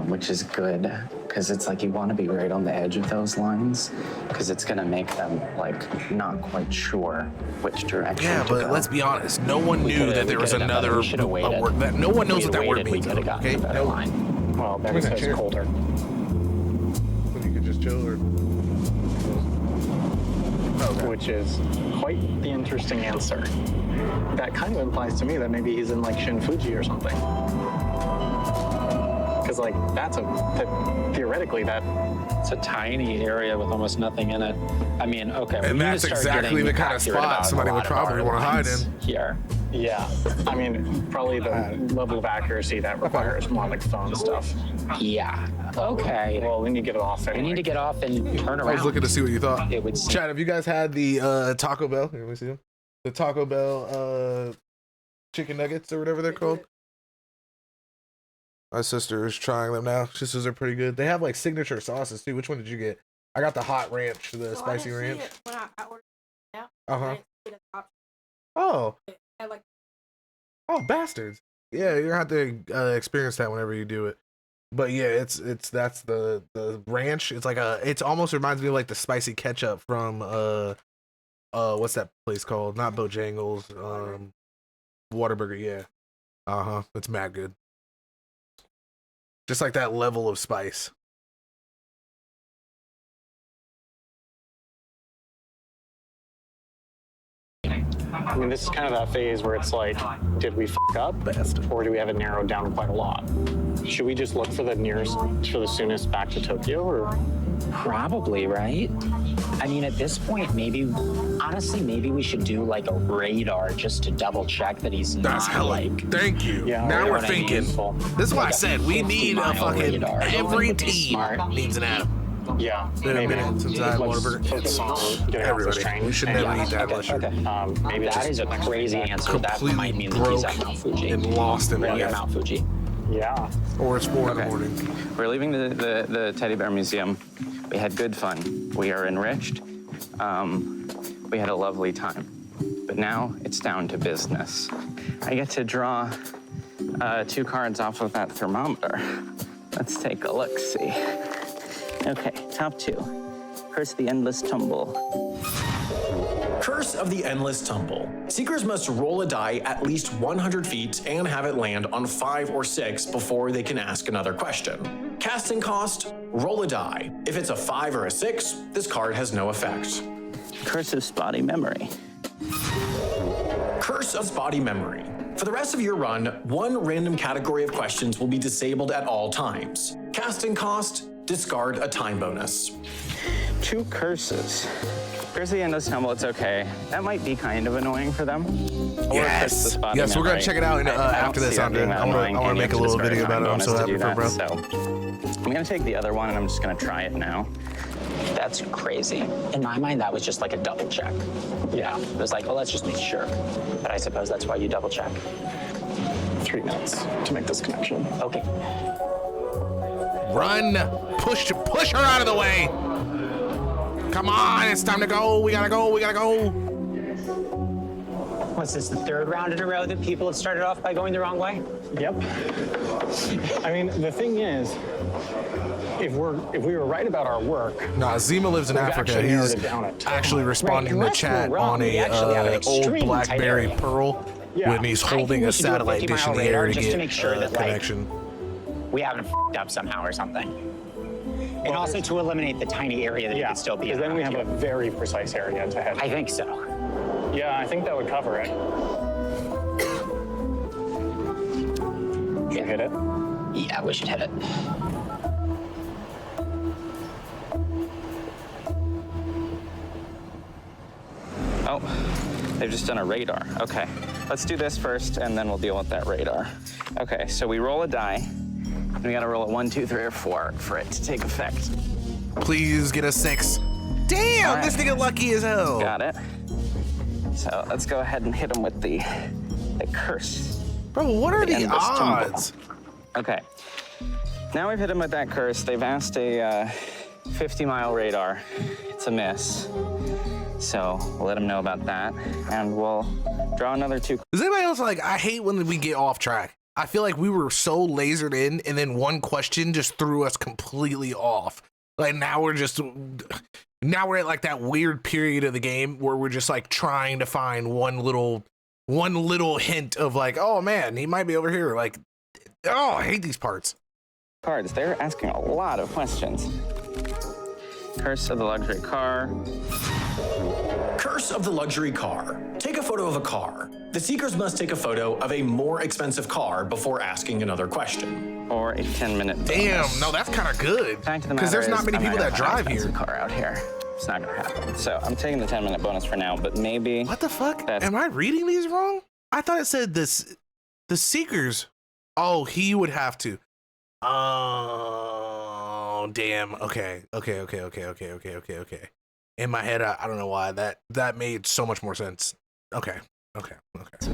which is good because it's like you want to be right on the edge of those lines because it's gonna make them like not quite sure which direction. Yeah, to but go. let's be honest. No one knew that there was another we should have waited. word. That no one knows what that word We means. could have gotten Okay. a better line. Well, Give me Ben that says chair. colder. You could just chill or. Which is quite the interesting answer. That kind of implies to me that maybe he's in like Shin Fuji or something. Because like theoretically that It's a tiny area with almost nothing in it. I mean, okay. we And need to that's start exactly getting the kind of accurate spot about somebody a would lot of probably our want to hide lines in. here. yeah. I mean probably the level of accuracy that requires more like phone stuff. Yeah. Okay. Well, we need to get it off We anyway. need to get off and turn I was around. looking to see what you thought. It would seem. Chad, have you guys had the Taco Bell? Here, let me see them. The Taco Bell chicken nuggets or whatever they're called. My sister is trying them now. She says they're pretty good. They have like signature sauces too. Which one did you get? I got the hot ranch, the spicy ranch. When I ordered it out, Uh-huh. I didn't see it as an option. Oh, I like oh, bastards! Yeah, you're gonna have to experience that whenever you do it. But yeah, that's the ranch. It's like it almost reminds me of like the spicy ketchup from what's that place called? Not Bojangles, Whataburger. Yeah, it's mad good. Just like that level of spice. I mean, this is kind of that phase where it's like, did we fuck up? Bastard. Or do we have it narrowed down quite a lot? Should we just look for the soonest back to Tokyo, or? Probably, right? I mean, at this point, honestly, maybe we should do like a radar just to double check that he's That's not hella. like. Thank you. Yeah, Now you we're know what I mean? thinking. Useful. This is why I Like a said we need a 50-mile fucking radar. every Would be team smart. needs an Adam. Yeah, Been a maybe. minute since I had Let's Whataburger. focus on getting off this Everybody. train. We should and, never eat that Okay, unless you're okay. maybe That just is a next crazy week. answer. That completely might mean that he's broke at Mount Fuji. and lost in Well, you're life. Mount Fuji. Yeah. Or it's 4 in the Okay. morning. We're leaving the Teddy Bear Museum. We had good fun. We are enriched. We had a lovely time. But now it's down to business. I get to draw 2 cards off of that thermometer. Let's take a look-see. Okay, top 2. Curse the Endless Tumble. Curse of the Endless Tumble. Seekers must roll a die at least 100 feet and have it land on 5 or 6 before they can ask another question. Casting cost, roll a die. If it's a 5 or a 6, this card has no effect. Curse of Spotty Memory. Curse of Spotty Memory. For the rest of your run, 1 random category of questions will be disabled at all times. Casting cost, discard a time bonus. 2 curses. Curse the endless tumble, it's okay. That might be kind of annoying for them. Or curse the spotty Yes, we're gonna memory. check it out I after don't this. see that being that I annoying, want and to you make a have to little discard video time about it. I'm bonus so to happy do for that, bro. So I'm gonna take the other one and I'm just gonna try it now. That's crazy. In my mind, that was just like a double check. Yeah, it was like, well, let's just make sure. But I suppose that's why you double check. 3 minutes to make this connection. Okay. Run! Push her out of the way! Come on, it's time to go. We gotta go. We gotta go. What's this, the 3rd round in a row that people have started off by going the wrong way? Yep. I mean, the thing is, if we were right about our work, Nah, Zima lives in We've Africa. actually narrowed He's it down a ton. actually responding to the unless we're chat wrong, on we actually have an a old extremely tight BlackBerry area. Pearl Yeah. when he's I think holding we a should do a satellite dish in 50-mile the air radar to just to get make sure that, like, connection. We haven't f***ed up somehow or something. And also to eliminate the tiny area that you could still be in. because then we have a very precise area to head. I think so. Yeah, I think that would cover it. Should we hit it? Yeah, we should hit it. Oh, they've just done a radar. Okay, let's do this first and then we'll deal with that radar. Okay, so we roll a die. And we gotta roll a 1, 2, 3, or 4 for it to take effect. Please get a 6. Damn, All this right. nigga lucky as hell. Got it. So let's go ahead and hit him with the curse. Bro, what are the endless tumble. odds? Okay. Now we've hit him with that curse. They've asked a 50-mile radar. It's a miss. So we'll let him know about that. And we'll draw another 2. Does anybody else like, I hate when we get off track. I feel like we were so lasered in and then one question just threw us completely off. Like now we're at like that weird period of the game where we're just like trying to find one little hint of like, oh man, he might be over here. Like, oh, I hate these parts. Cards. They're asking a lot of questions. Curse of the luxury car. Curse of the luxury car. Take a photo of a car. The seekers must take a photo of a more expensive car before asking another question. Or a 10-minute bonus. Damn, no, that's kind of good. Fact of the Because there's matter not is, many I'm people not that gonna find drive an here. expensive car out here. It's not gonna happen. So I'm taking the 10-minute bonus for now, but maybe. What the fuck? That's- Am I reading these wrong? I thought it said this. The seekers. Oh, he would have to. Oh, damn. Okay. In my head, I don't know why that made so much more sense. Okay. A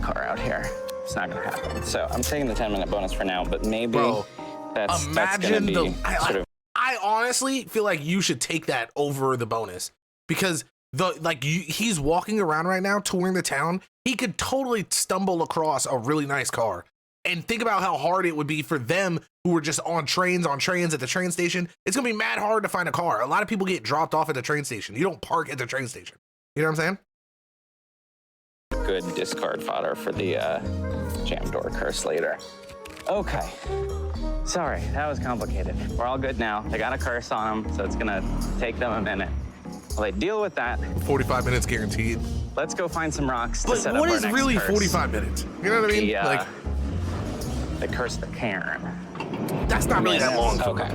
car out here. It's not gonna happen. So I'm taking the 10-minute bonus for now, but maybe Bro, that's gonna imagine be sort of. I honestly feel like you should take that over the bonus because he's walking around right now touring the town. He could totally stumble across a really nice car. And think about how hard it would be for them who were just on trains at the train station. It's gonna be mad hard to find a car. A lot of people get dropped off at the train station. You don't park at the train station. You know what I'm saying? Good discard fodder for the jam door curse later. Okay. Sorry, that was complicated. We're all good now. They got a curse on them, so it's gonna take them a minute. While they deal with that, 45 minutes guaranteed. let's go find some rocks to But set up what our is next really curse. 45 minutes? You know what I mean? The curse of Karen. That's not really that long. For me. Okay.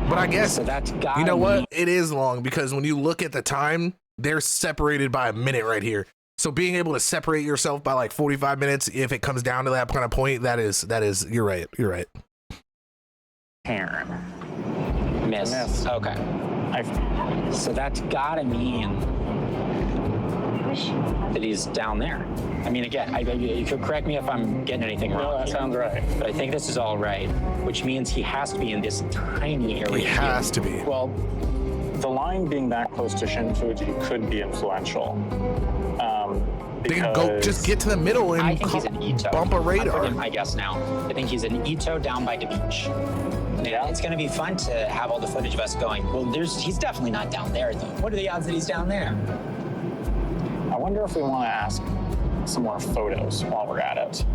But I guess, So that's got you know what? It is long because when you look at the time, they're separated by a minute right here. So being able to separate yourself by like 45 minutes, if it comes down to that kind of point, that is, you're right. Karen. Miss. Okay. So that's gotta mean that he's down there. I mean, again, you could correct me if I'm getting anything wrong. No, that here, sounds right. But I think this is all right, which means he has to be in this tiny area. It has to be. Well, the line being that close to Shinfuji could be influential. They can go just get to the middle and I think he's an Ito. bump a I'm radar. putting my guess now. I think he's an Ito down by the beach. Yeah, it's going to be fun to have all the footage of us going, well, he's definitely not down there, though. What are the odds that he's down there? I wonder if we want to ask some more photos while we're at it.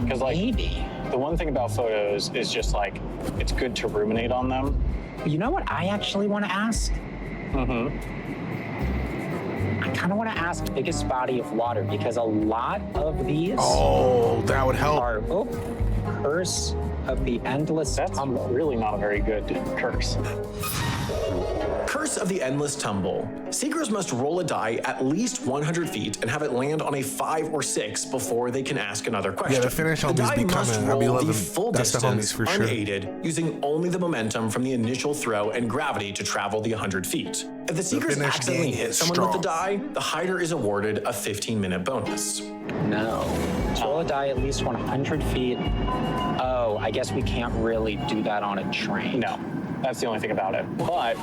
Because, like, Maybe. the one thing about photos is just, like, it's good to ruminate on them. You know what I actually want to ask? I kind of want to ask biggest body of water because a lot of these Oh, that would help. are Curse of the Endless That's Tumble. really not a very good curse. Curse of the Endless Tumble. Seekers must roll a die at least 100 feet and have it land on a 5 or 6 before they can ask another question. Yeah, the finish the homies die be must coming. I'll be roll the loving- full that's the distance homies for sure. unaided, using only the momentum from the initial throw and gravity to travel the 100 feet. If the Seekers finish accidentally gang hit is someone with the strong. die, the hider is awarded a 15-minute bonus. No. Roll a die at least 100 feet. Oh, I guess we can't really do that on a train. No, that's the only thing about it. But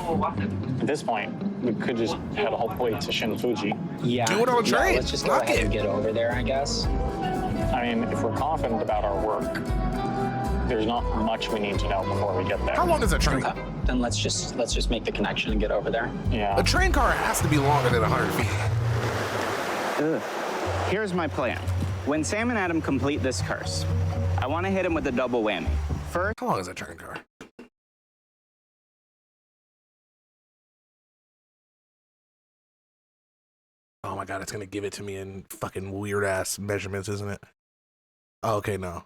at this point, we could just head all the way to Shin Fuji. Yeah. Do it on a yeah, train. let's just go Fuck ahead it. and get over there, I guess. I mean, if we're confident about our work, there's not much we need to know before we get there. How long is a train? Okay. Then let's just make the connection and get over there. Yeah. A train car has to be longer than 100 feet. Ugh. Here's my plan. When Sam and Adam complete this curse, I want to hit him with a double whammy. First, How long is a train car? Oh my god, it's gonna give it to me in fucking weird ass measurements, isn't it? Oh, okay, no.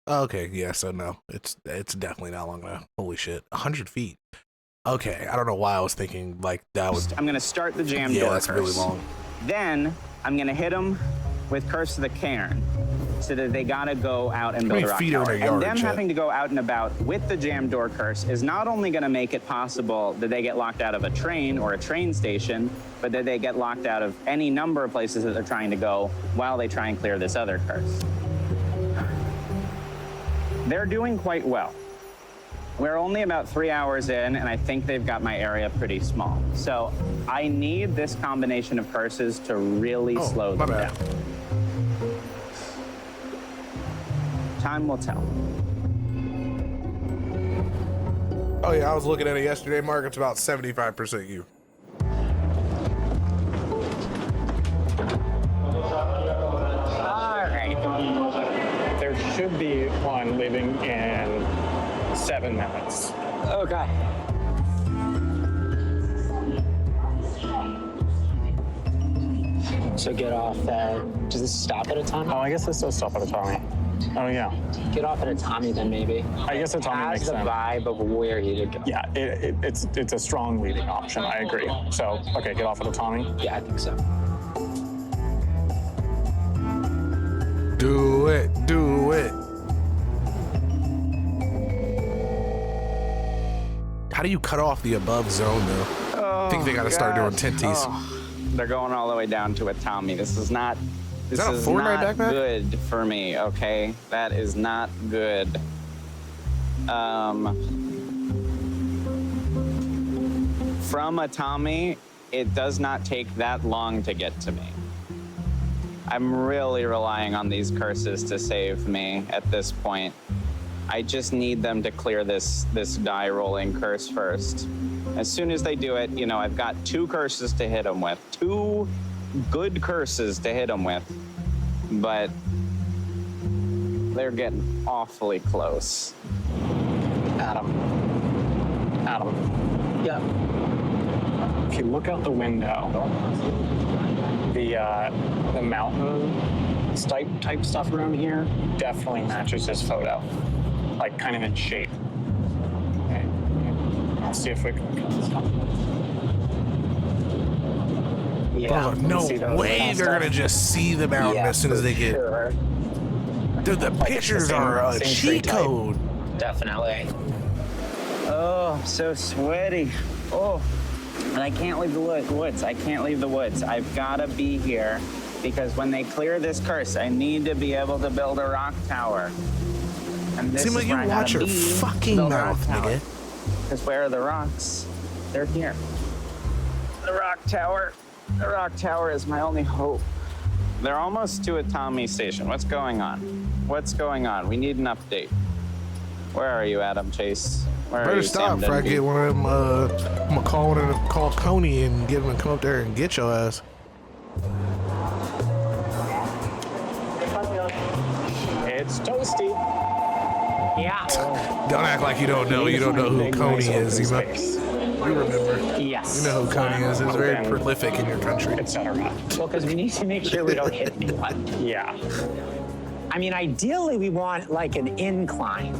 Okay, yeah, so no. It's definitely not long enough. Holy shit. 100 feet. Okay, I don't know why I was thinking like that was. I'm going to start the jam Yeah, door that's curse. really long. Then I'm going to hit them with Curse of the Cairn, so that they got to go out and How build many a rock feet are tower. in a yard, And them Chet? having to go out and about with the jam door curse is not only going to make it possible that they get locked out of a train or a train station, but that they get locked out of any number of places that they're trying to go while they try and clear this other curse. They're doing quite well. We're only about 3 hours in, and I think they've got my area pretty small. So I need this combination of curses to really slow my them bad. down. Time will tell. Oh yeah, I was looking at it yesterday, Mark. It's about 75% you. All right. There should be one leaving in 7 minutes. Okay. So get off at, does this stop at a Tommy? Oh, I guess this does stop at a Tommy. Oh, yeah. Get off at a Tommy then maybe. I guess a Tommy Has makes the sense. vibe of where you go. Yeah, it's a strong leading option. I agree. So, okay, get off at a Tommy. Yeah, I think so. Do it, do it. How do you cut off the above zone though? I think they gotta start doing tenties. Oh, they're going all the way down to a Tommy. This is not. This that a is Fortnite not backpack? good for me. Okay, that is not good. From a Tommy, it does not take that long to get to me. I'm really relying on these curses to save me at this point. I just need them to clear this die rolling curse first. As soon as they do it, you know, I've got 2 curses to hit them with. 2 good curses to hit them with. But they're getting awfully close. Adam. Yeah. If you look out the window, the mountain type stuff around here definitely matches his photo, like kind of in shape. Okay, let's see if we can cut this off. Yeah. Oh, no see those way kind of they're stuff? gonna just see the mountain Yeah, as soon as for they get. sure. Dude, the it's the pictures same- are a same tree cheat type. code. Definitely. Oh, I'm so sweaty. Oh, and I can't leave the woods. I can't leave the woods. I've got to be here because when they clear this curse, I need to be able to build a rock tower. And this Seems is like you where I watch gotta your be to fucking build a rock mouth, tower. nigga. Because where are the rocks? They're here. The rock tower. The rock tower is my only hope. They're almost to a Tommy station. What's going on? What's going on? We need an update. Where are you, Adam Chase? Where are Better you, stop Sam before I Denby? get one of them. I'm gonna call Coney and get him to come up there and get your ass. It's toasty. Yeah. Don't act like you don't know. You don't know who Big, Coney nice is. open You space, remember. Yes. You know who Coney is. He's very Open. prolific in your country. etc. Well, because we need to make sure we don't hit anyone. Yeah. I mean, ideally, we want like an incline.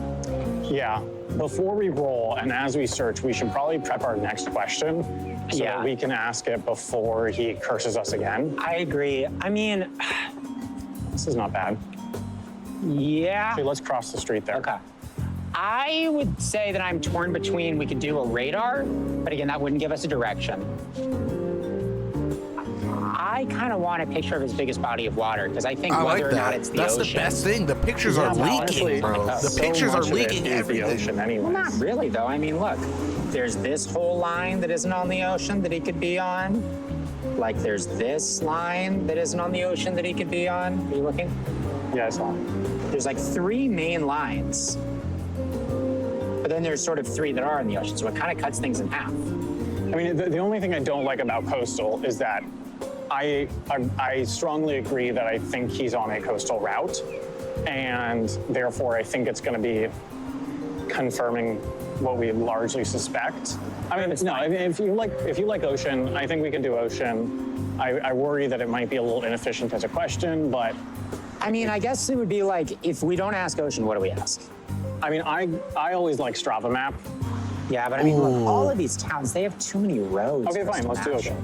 Yeah. Before we roll and as we search, we should probably prep our next question so that we can ask it before he curses us again. I agree. I mean, This is not bad. yeah. Okay, let's cross the street there. Okay. I would say that I'm torn between we could do a radar, but again, that wouldn't give us a direction. I kind of want a picture of his biggest body of water because I think I like whether or not that. it's the That's ocean. the best thing. The pictures are leaking, Honestly, bro. The so pictures are much of it leaking is the everything. ocean anyways. Well, not really, though. I mean, look, there's this whole line that isn't on the ocean that he could be on. Like, there's this line that isn't on the ocean that he could be on. Are you looking? Yeah, I saw. There's like 3 main lines. But then there's sort of 3 that are in the ocean, so it kind of cuts things in half. I mean, the only thing I don't like about coastal is that I strongly agree that I think he's on a coastal route, and therefore I think it's going to be confirming what we largely suspect. I mean, no, I mean, if you like ocean, I think we can do ocean. I worry that it might be a little inefficient as a question, but I mean, I guess it would be like, if we don't ask ocean, what do we ask? I mean, I always like Strava map. Yeah, but I mean, look, all of these towns, they have too many roads. Okay, for us fine, to let's do map. ocean.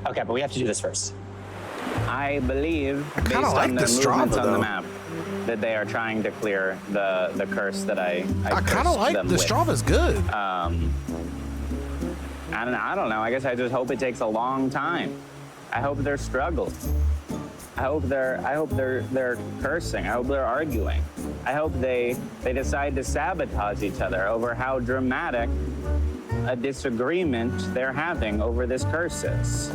Okay, but we have to do this first. I believe, based kinda like on the the movements Strava, on the though. map, that they are trying to clear the curse that I I kind cursed of like them the with. Strava's good. I don't know. I guess I just hope it takes a long time. I hope they're struggling. I hope they're cursing. I hope they're arguing. I hope they decide to sabotage each other over how dramatic a disagreement they're having over this curse is.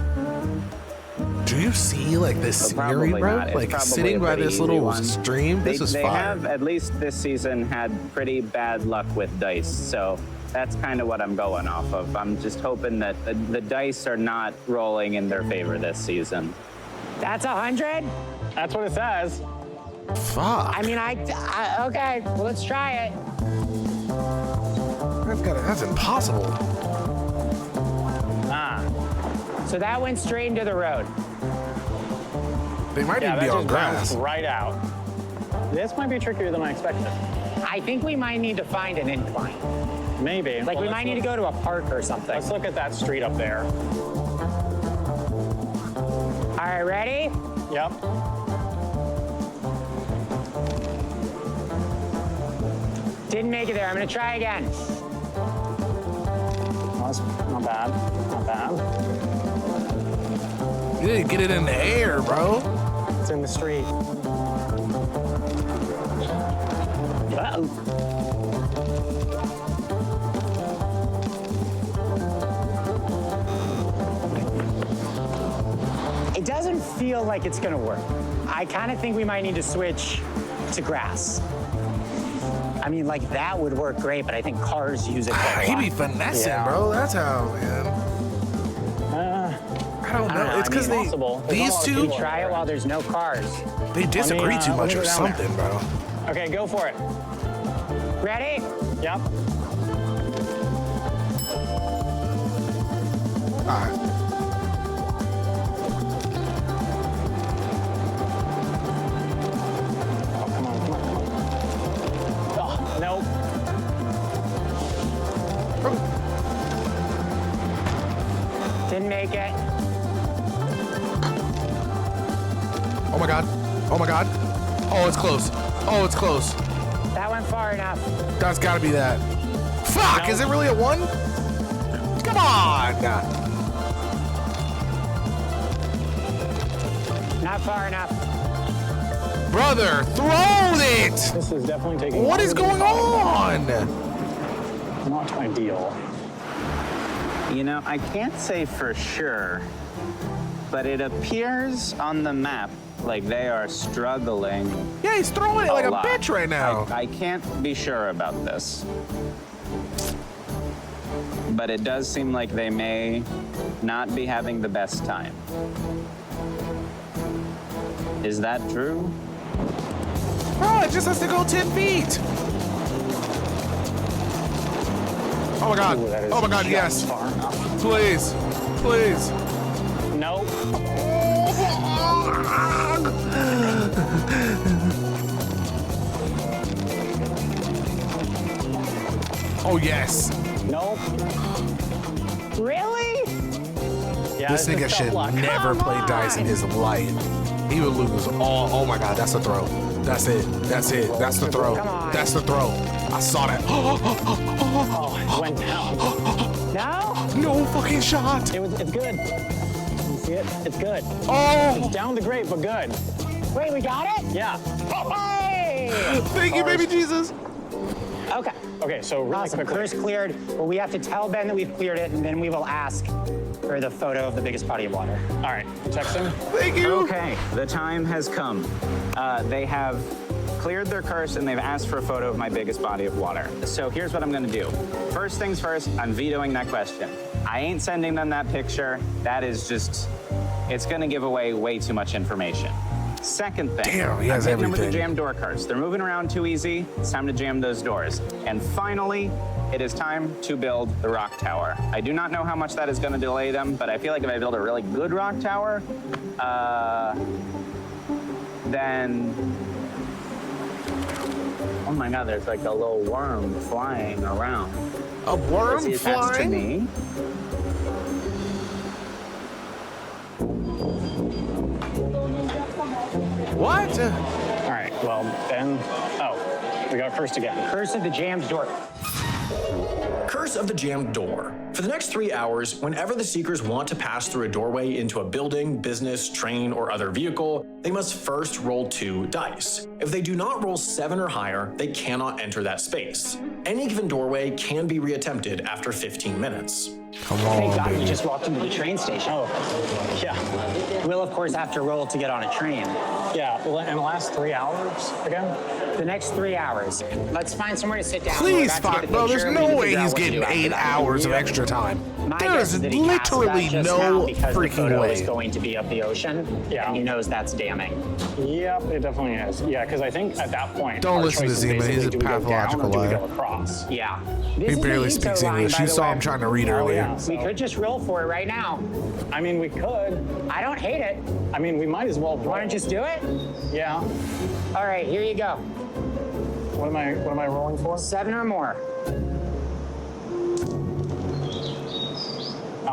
Do you see like this Well, scenery, probably bro? not. It's Like probably sitting a by pretty this easy little one. stream. This is they fire. have, at least this season, had pretty bad luck with dice, so that's kind of what I'm going off of. I'm just hoping that the dice are not rolling in their favor this season. That's 100? That's what it says. Fuck. I mean, okay, well, let's try it. That's impossible. So that went straight into the road. They might Yeah, even be that on just grass. bounced right out. This might be trickier than I expected. I think we might need to find an incline. Maybe. Like, we might need to go to a park or something. Let's look at that street up there. All right, ready? Yep. Didn't make it there. I'm gonna try again. Well, that's not bad. Not bad. You didn't get it in the air, bro. It's in the street. It doesn't feel like it's gonna work. I kind of think we might need to switch to grass. I mean, like, that would work great, but I think cars use it quite a He lot. be finessing, Yeah. bro. That's how, man. I don't know. know. It's I because mean, possible. There's these not a lot of two, people. Try it while there's no cars. they disagree too much let or me go down there. something, bro. Okay, go for it. Ready? Yep. All right. Oh, come on, come on, come on. Oh, nope. Didn't make it. Oh my god. Oh my god. Oh, it's close. Oh, it's close. That went far enough. That's got to be that. Fuck! No. Is it really a 1? Come on! Not far enough. Brother, throw it! This is definitely taking. What is longer than going I on? thought. Not ideal. You know, I can't say for sure, but it appears on the map like they are struggling. Yeah, he's throwing it like a lot. bitch right now. I can't be sure about this. But it does seem like they may not be having the best time. Is that true? Bro, it just has to go 10 feet. Oh my god. Ooh, that is Oh my god, just yes. Far enough. Please. Please. Nope. Oh, yes. Nope. Really? Yeah, This nigga should never play dice in his life. He would lose all. Oh my God, that's the throw. That's it. That's it. That's the throw. That's the throw. I saw that. Oh, it went down. No? No fucking shot. It's good. You see it? It's good. Oh. It's down the grate, but good. Wait, we got it? Yeah. Hey! Thank you, baby Jesus. Okay. Okay, so really Awesome. quickly. Curse cleared. Well, we have to tell Ben that we've cleared it, and then we will ask for the photo of the biggest body of water. All right, text him. Thank you. Okay, the time has come. They have cleared their curse and they've asked for a photo of my biggest body of water. So here's what I'm gonna do. First things first, I'm vetoing that question. I ain't sending them that picture. That is just, it's gonna give away way too much information. Second thing, Damn, he has I'm hitting them with the everything. jam door curse. They're moving around too easy. It's time to jam those doors. And finally, it is time to build the rock tower. I do not know how much that is gonna delay them, but I feel like if I build a really good rock tower, then, oh my God, there's like a little worm flying around. A worm Is he attached to flying? me? What? All right, well, Ben. Oh, we got cursed again. Curse of the jammed door. Curse of the jammed door. For the next 3 hours, whenever the seekers want to pass through a doorway into a building, business, train, or other vehicle, they must first roll 2 dice. If they do not roll 7 or higher, they cannot enter that space. Any given doorway can be reattempted after 15 minutes. Come Thank on, God we baby. just walked into the train station. Oh, yeah. We'll, of course, have to roll to get on a train. Yeah, well, in the last 3 hours again? The next 3 hours. Let's find somewhere to sit down. We're Please, about to fuck, get the bro. There's picture, and we no need to way figure out he's what to getting do after 8 that. hours of extra time. My There guess is is that he cast literally that just now no because the freaking photo is way. going to be of the ocean. Yeah. And he knows that's damning. Yep, it definitely is. Yeah, because I think at that point, Don't our listen to choice is Zima. basically, He's a do we go down pathological or do we liar. go across? Yeah. He This is barely the speaks veto line, English. by You the saw way. him trying to read earlier. yeah. We could just roll for it right now. I mean, we could. I don't hate it. I mean, we might as well. Want to just do it? Yeah. All right, here you go. What am I rolling for? 7 or more.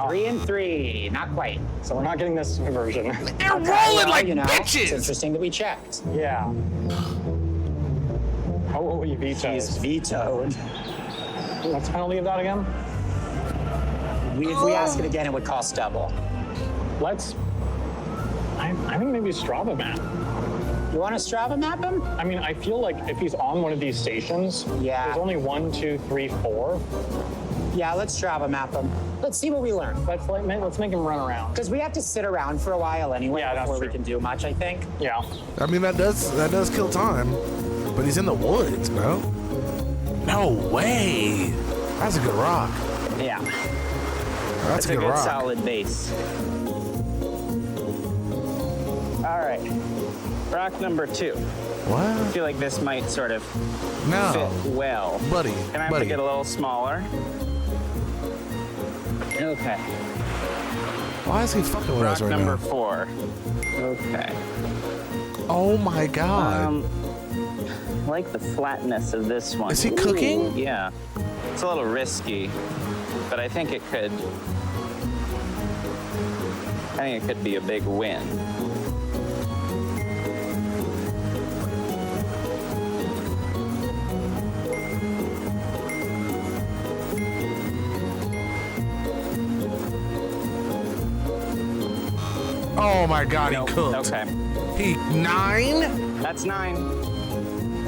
3 and 3. Not quite. So we're not getting this version. They're rolling Well, like you know, It's bitches. interesting that we checked. Yeah. Oh, you vetoed. He's vetoed. What's the penalty of that again? If we ask it again, it would cost double. Let's. I think maybe Strava map. You want to Strava map him? I mean, I feel like if he's on one of these stations, Yeah. there's only 1, 2, 3, 4. Yeah, let's Strava map him. Let's see what we learn. Let's make him run around. Because we have to sit around for a while anyway Yeah, that's before we true. can do much, I think. Yeah. I mean, that does kill time. But he's in the woods, bro. No way. That's a good rock. Yeah, That's it's a good rock. solid base. All right, rock number 2. I What? feel like this might sort of No. fit well. Buddy, Can I have buddy. to get a little smaller? Okay. Why is he fucking with us Rock right number now? 4. Okay. Oh my God. I like the flatness of this one. Is he cooking? Ooh, yeah. It's a little risky, but I think it could. I think it could be a big win. Oh my God, Nope. he cooked. Okay. He 9? That's 9.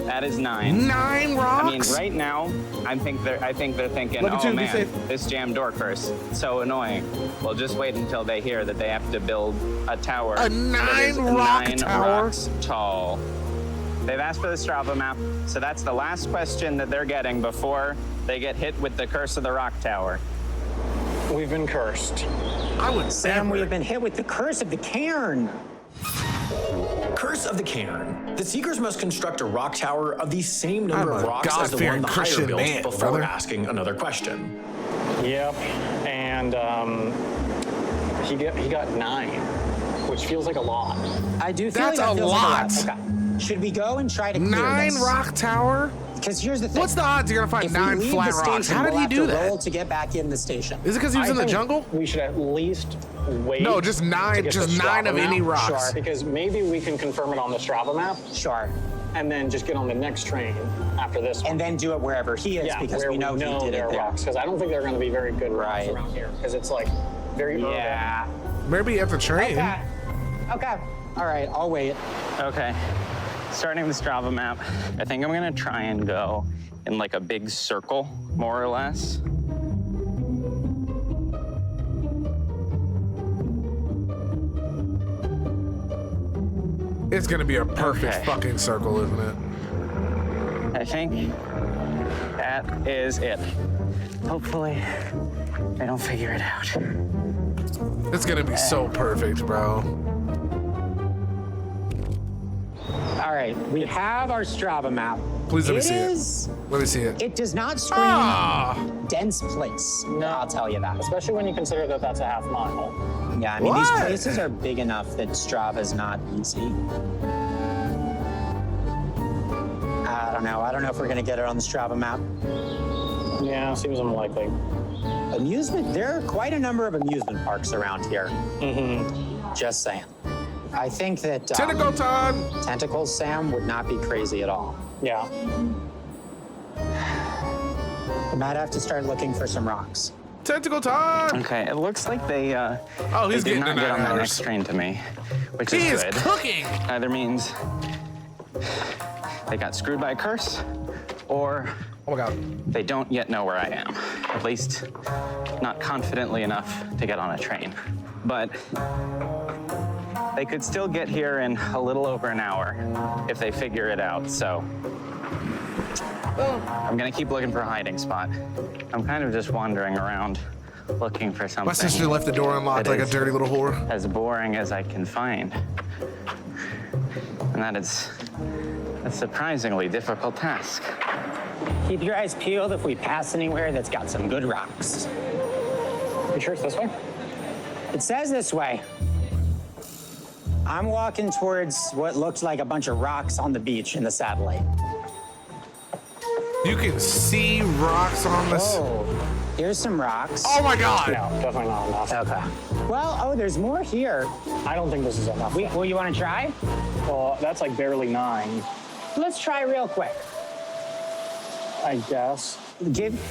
That is 9. 9 rocks? I mean, right now, I think they're thinking, Look at oh you, be man, safe." this jam door curse, so annoying. Well, just wait until they hear that they have to build a tower. A that is 9 rock 9 tower? rocks tall. They've asked for the Strava map, so that's the last question that they're getting before they get hit with the curse of the rock tower. We've been cursed. I would Sam, never. we have been hit with the curse of the cairn. Curse of the Cairn. The seekers must construct a rock tower of the same number I'm of a rocks as the God-fearing one the hire Christian built man, before brother. asking another question. Yep. And he got 9, which feels like a lot. I do feel That's like that a feels lot. Like a lot. Okay. Should we go and try to clear 9 this? rock tower? Because here's the thing. What's the odds you're gonna find If 9 we leave flat the rocks? station, How did we'll he have do to that? roll to get back in the station. Is it because he was in the jungle? We should at least wait. No, just 9, to get just the 9 of Strava any map. rocks. Sure. Because maybe we can confirm it on the Strava map Sure. and then just get on the next train after this one. And then do it wherever he is because where we know he did there it are there. rocks. Because I don't think they're going to be very good rocks Right. around here. Because it's like very Yeah. Maybe at the train. Okay. Okay. All right, I'll wait. Okay, starting the Strava map. I think I'm gonna try and go in like a big circle, more or less. It's gonna be a perfect Okay. fucking circle, isn't it? I think that is it. Hopefully, I don't figure it out. It's gonna be so perfect, bro. All right, we have our Strava map. Please let me see it. Let me see it. It does not scream Ah! dense place. No, I'll tell you that. Especially when you consider that that's a half mile. Yeah, I mean, these What? places are big enough that Strava's not easy. I don't know. I don't know if we're gonna get it on the Strava map. Yeah, seems unlikely. Amusement, there are quite a number of amusement parks around here. Mm-hmm. Just saying. I think that Tentacle time! Tentacles Sam would not be crazy at all. Yeah. We might have to start looking for some rocks. Tentacle time! Okay, it looks like they Oh, they he's did getting not in get that on that hours. next train to me, which He is is good. cooking! Either means they got screwed by a curse, or Oh my god. they don't yet know where I am. At least not confidently enough to get on a train. But they could still get here in a little over an hour if they figure it out, so I'm gonna keep looking for a hiding spot. I'm kind of just wandering around looking for something. My sister left the door unlocked that like a is dirty little whore. as boring as I can find. And that's a surprisingly difficult task. Keep your eyes peeled if we pass anywhere that's got some good rocks. You sure it's this way? It says this way. I'm walking towards what looks like a bunch of rocks on the beach in the satellite. You can see rocks on this. Oh, here's some rocks. Oh my god! No, definitely not enough. Okay. Well, oh, there's more here. I don't think this is enough. Well, you want to try? Well, that's like barely 9, Let's try real quick. I guess.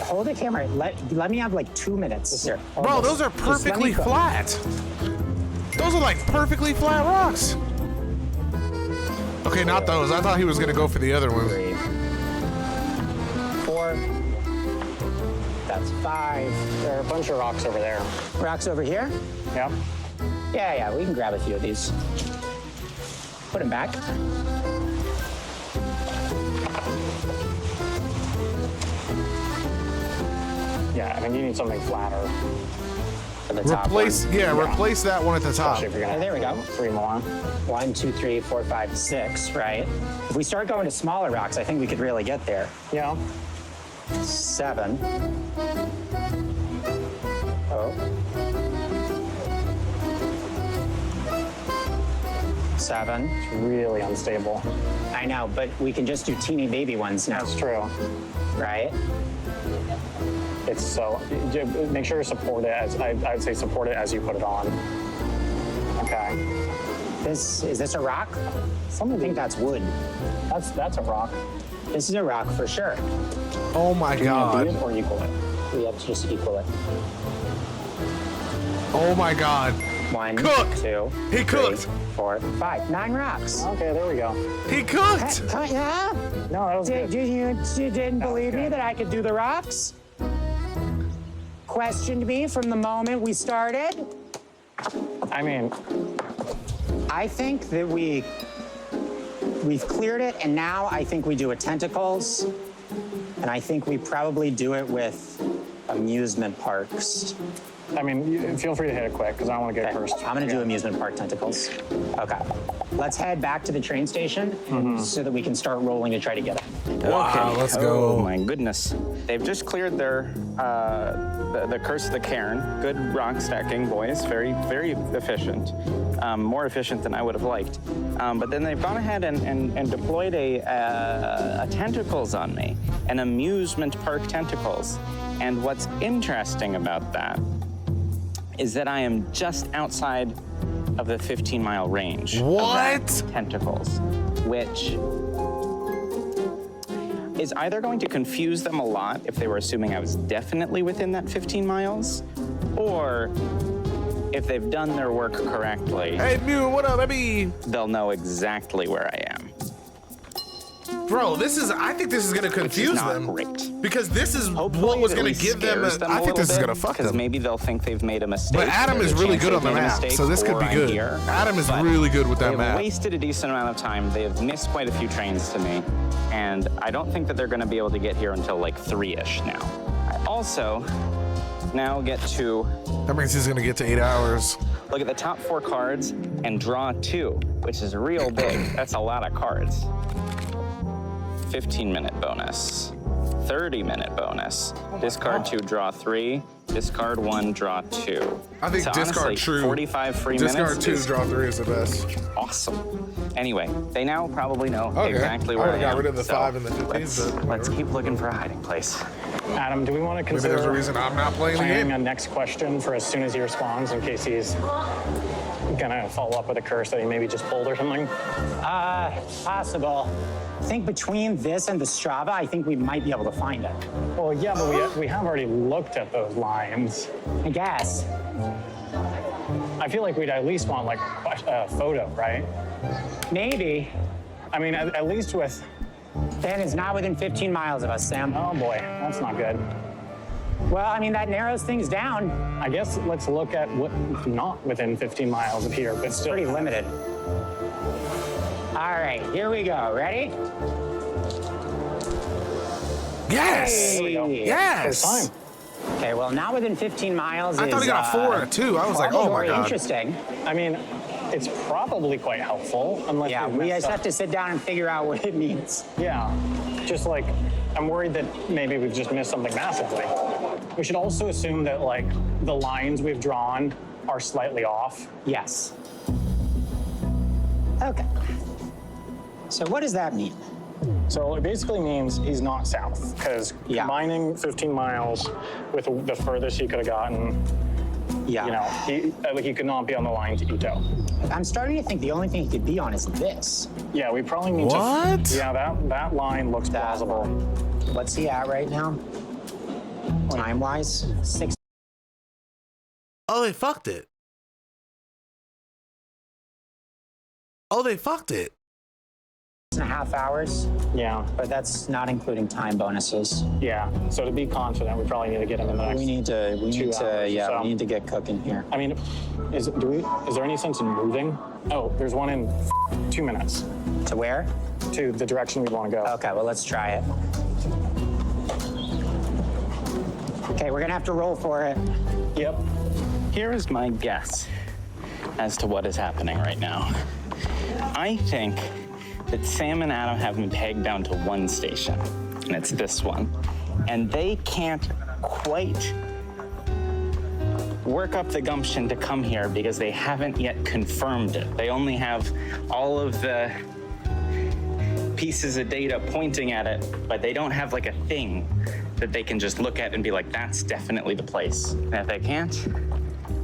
Hold the camera. Let me have like 2 minutes here. Bro, those are Just let perfectly me go. flat. Those are like perfectly flat rocks. Okay, not those. I thought he was gonna go for the other ones. 3, 4. That's 5. There are a bunch of rocks over there. Rocks over here? Yeah. Yeah, we can grab a few of these. Put them back. Yeah, I mean, you need something flatter. For the top Replace, one. yeah, replace that one at the top. Especially if you're gonna There we go. 3 more. 1, 2, 3, 4, 5, 6, right? If we start going to smaller rocks, I think we could really get there. Yeah. 7. Oh. 7. It's really unstable. I know, but we can just do teeny baby ones now, That's true. right? It's so. Make sure you support it as I'd say support it as you put it on. Okay. Is this a rock? I think that's wood. That's a rock. This is a rock for sure. Oh my Do you god. it or equal it? We have to just equal it. Oh my god. 1, Cooked. 2, He 3, cooked. 4, 5. 9 rocks. Okay, there we go. He cooked. Yeah? No, that was good. You didn't believe me good. that I could do the rocks? Questioned me from the moment we started? I mean, I think that we've cleared it, and now I think we do it tentacles, and I think we probably do it with amusement parks. feel free to hit it quick because I don't want to get Okay, cursed. I'm gonna do amusement park tentacles. Okay. Let's head back to the train station so that we can start rolling to try to get it. Wow, let's go. Oh my goodness. They've just cleared their the curse of the cairn. Good rock stacking, boys. Very, very efficient. More efficient than I would have liked. But then they've gone ahead and deployed a tentacles on me, an amusement park tentacles. And what's interesting about that is that I am just outside of the 15-mile range. What? Of that tentacles, which is either going to confuse them a lot if they were assuming I was definitely within that 15 miles, or if they've done their work correctly, Hey, Mew, what up, baby? they'll know exactly where I am. Bro, I think this is gonna confuse Not them. great. Because this is Hopefully what was it at gonna least give them. scares them I a think this is little gonna bit, fuck because them. maybe they'll think they've made a mistake. But Adam There's is a really chance good on the they've made a map, mistake, so this could or be I'm good. here. Adam is But really good with that they've map. wasted a decent amount of time. They have missed quite a few trains to me, and I don't think that they're going to be able to get here until like 3-ish now. I also now get to That means he's gonna get to 8 hours. look at the top 4 cards and draw 2, which is real big. That's a lot of cards. 15-minute bonus, 30-minute bonus. Discard 2, draw 3. Discard 1, draw 2. I think So discard honestly, true. 45 free Discard minutes 2, is draw 3 is the best. awesome. Anyway, they now probably know Okay. exactly I where I would've got am. rid of the 5 and the 15, let's, but let's keep looking for a hiding place. Adam, do we want to Maybe there's a consider reason I'm not playing the planning game. a next question for as soon as he responds in case he's gonna follow up with a curse that he maybe just pulled or something? Possible. I think between this and the Strava, I think we might be able to find it. Well, yeah, but we have already looked at those lines. I guess. I feel like we'd at least want like a photo, right? Maybe. I mean, at least with, Ben is not within 15 miles of us, Sam. oh boy, that's not good. Well, I mean, that narrows things down. I guess let's look at what not within 15 miles of here, but still. Pretty limited. All right, here we go. Ready? Yes! There we go. Yes! First time. Okay, well, not within 15 miles I is, thought he got a 4 and a 2. I was like, oh my very god. interesting. I mean, it's probably quite helpful, unless Yeah, we've we messed just up. have to sit down and figure out what it means. Yeah, just like, I'm worried that maybe we've just missed something massively. We should also assume that like the lines we've drawn are slightly off. Yes. Okay. So what does that mean? So it basically means he's not south, because Yeah. combining 15 miles with the furthest he could have gotten, Yeah. you know, he could not be on the line to Ito. I'm starting to think the only thing he could be on is this. Yeah, we probably need What? to. Yeah, that line looks That plausible. What's he at right now? Time-wise? 6. Oh, they fucked it. Oh, they fucked it. 6.5 hours, Yeah, but that's not including time bonuses. yeah. So to be confident, we probably need to get him in the next. We need to, 2 hours, yeah, so. we need to get cooking here. I mean, is there any sense in moving? Oh, there's one in 2 minutes To where? to the direction we want to go. Okay, well, let's try it. Okay, we're gonna have to roll for it. Yep. Here is my guess as to what is happening right now. I think that Sam and Adam have been pegged down to one station, and it's this one. And they can't quite work up the gumption to come here because they haven't yet confirmed it. They only have all of the pieces of data pointing at it, but they don't have like a thing that they can just look at and be like, that's definitely the place. And if they can't,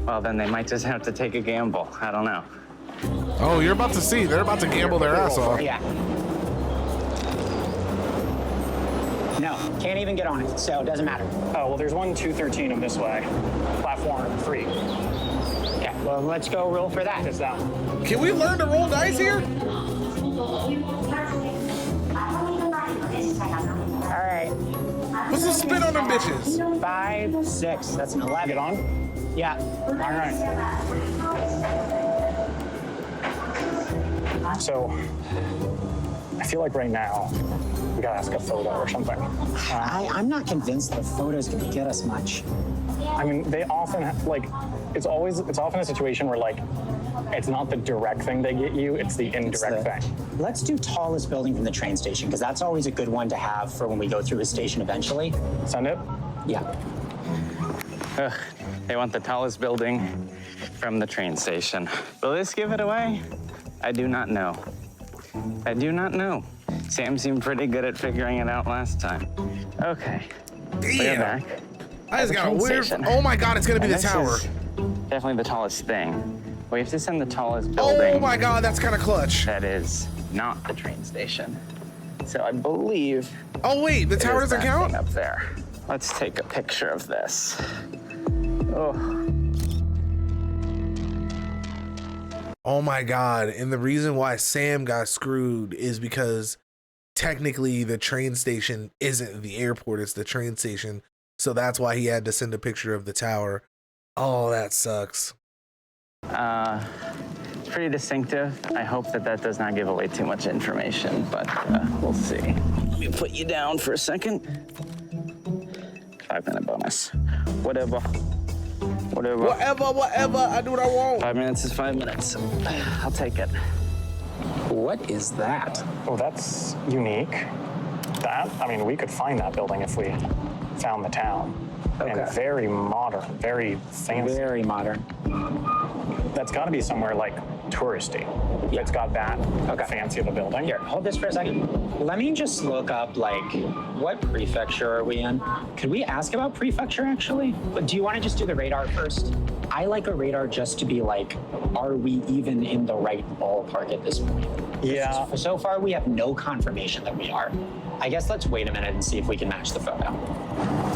well, then they might just have to take a gamble. I don't know. Oh, you're about to see. They're about to gamble their ass off. Yeah. No, can't even get on it, so it doesn't matter. Oh, well, there's one 213 of this way. Platform 3. Okay, well, let's go roll for that. It's that one. Can we learn to roll dice here? All right, What's the spin on them bitches? 5, 6, that's an 11. Get on? Yeah. All right. So, I feel like right now, we gotta ask a photo or something. I'm not convinced that photos can get us much. I mean, they often, like, it's often a situation where, like, It's not the direct thing they get you, it's the indirect thing. Let's do tallest building from the train station, because that's always a good one to have for when we go through a station eventually. Send it? Yeah. Ugh, they want the tallest building from the train station. Will this give it away? I do not know. I do not know. Sam seemed pretty good at figuring it out last time. Okay. We're back. I just At the got a train weird. station. Oh my god, it's gonna be And the this tower. is definitely the tallest thing. We have to send the tallest building. Oh my god, that's kind of clutch. That is not the train station. So I believe Oh wait, the tower it is doesn't that count? thing up there. Let's take a picture of this. Oh. Oh my god, and the reason why Sam got screwed is because technically the train station isn't the airport, it's the train station. So that's why he had to send a picture of the tower. Oh, that sucks. It's pretty distinctive. I hope that that does not give away too much information, but we'll see. Let me put you down for a second. 5-minute bonus. Whatever. Whatever, I do what I want. 5 minutes is 5 minutes. I'll take it. What is that? Oh, that's unique. I mean, we could find that building if we found the town. Okay. And very modern, very fancy. Very modern. That's got to be somewhere like touristy. It's got that fancy of a building. Here, hold this for a second. Let me just look up, like, what prefecture are we in? Could we ask about prefecture, actually? But do you want to just do the radar first? I like a radar just to be like, are we even in the right ballpark at this point? Yeah. So far, we have no confirmation that we are. I guess let's wait a minute and see if we can match the photo.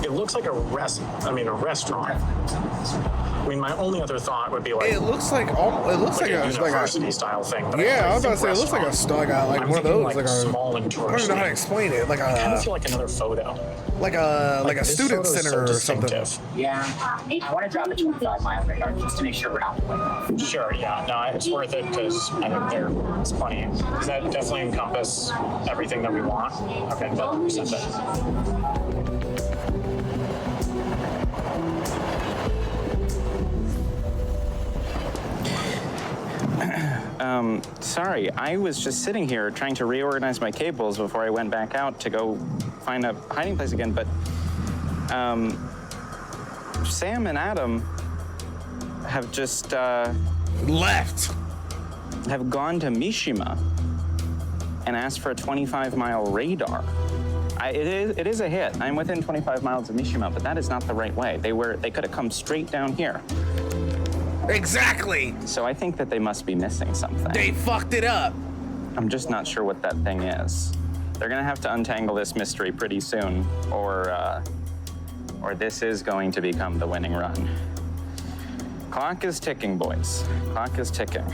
It looks like a restaurant. I mean, my only other thought would be like It looks like a university style thing. But yeah, I was think about to say it looks like restaurant. I'm one of thinking those, like a small and I don't even know how to touristy. explain it, like I kind of a feel like another photo. like a This student photo is center so or something. distinctive. Yeah, I want to drop a 25-mile radar just to make sure we're not way. Sure, yeah, no, it's worth it because I think there's plenty. Does that definitely encompass everything that we want? Okay, but send it. Sorry, I was just sitting here trying to reorganize my cables before I went back out to go find a hiding place again, but Sam and Adam have just Left. have gone to Mishima and asked for a 25-mile radar. It is a hit. I'm within 25 miles of Mishima, but that is not the right way. They could have come straight down here. Exactly. So I think that they must be missing something. They fucked it up. I'm just not sure what that thing is. They're gonna have to untangle this mystery pretty soon, or this is going to become the winning run. Clock is ticking, boys. Clock is ticking.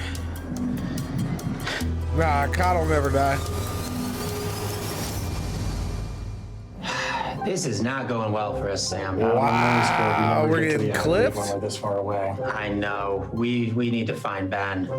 Nah, Kyle will never die. This is not going well for us, Sam. Wow, we're getting clipped. When we're this far away. I know. We need to find Ben.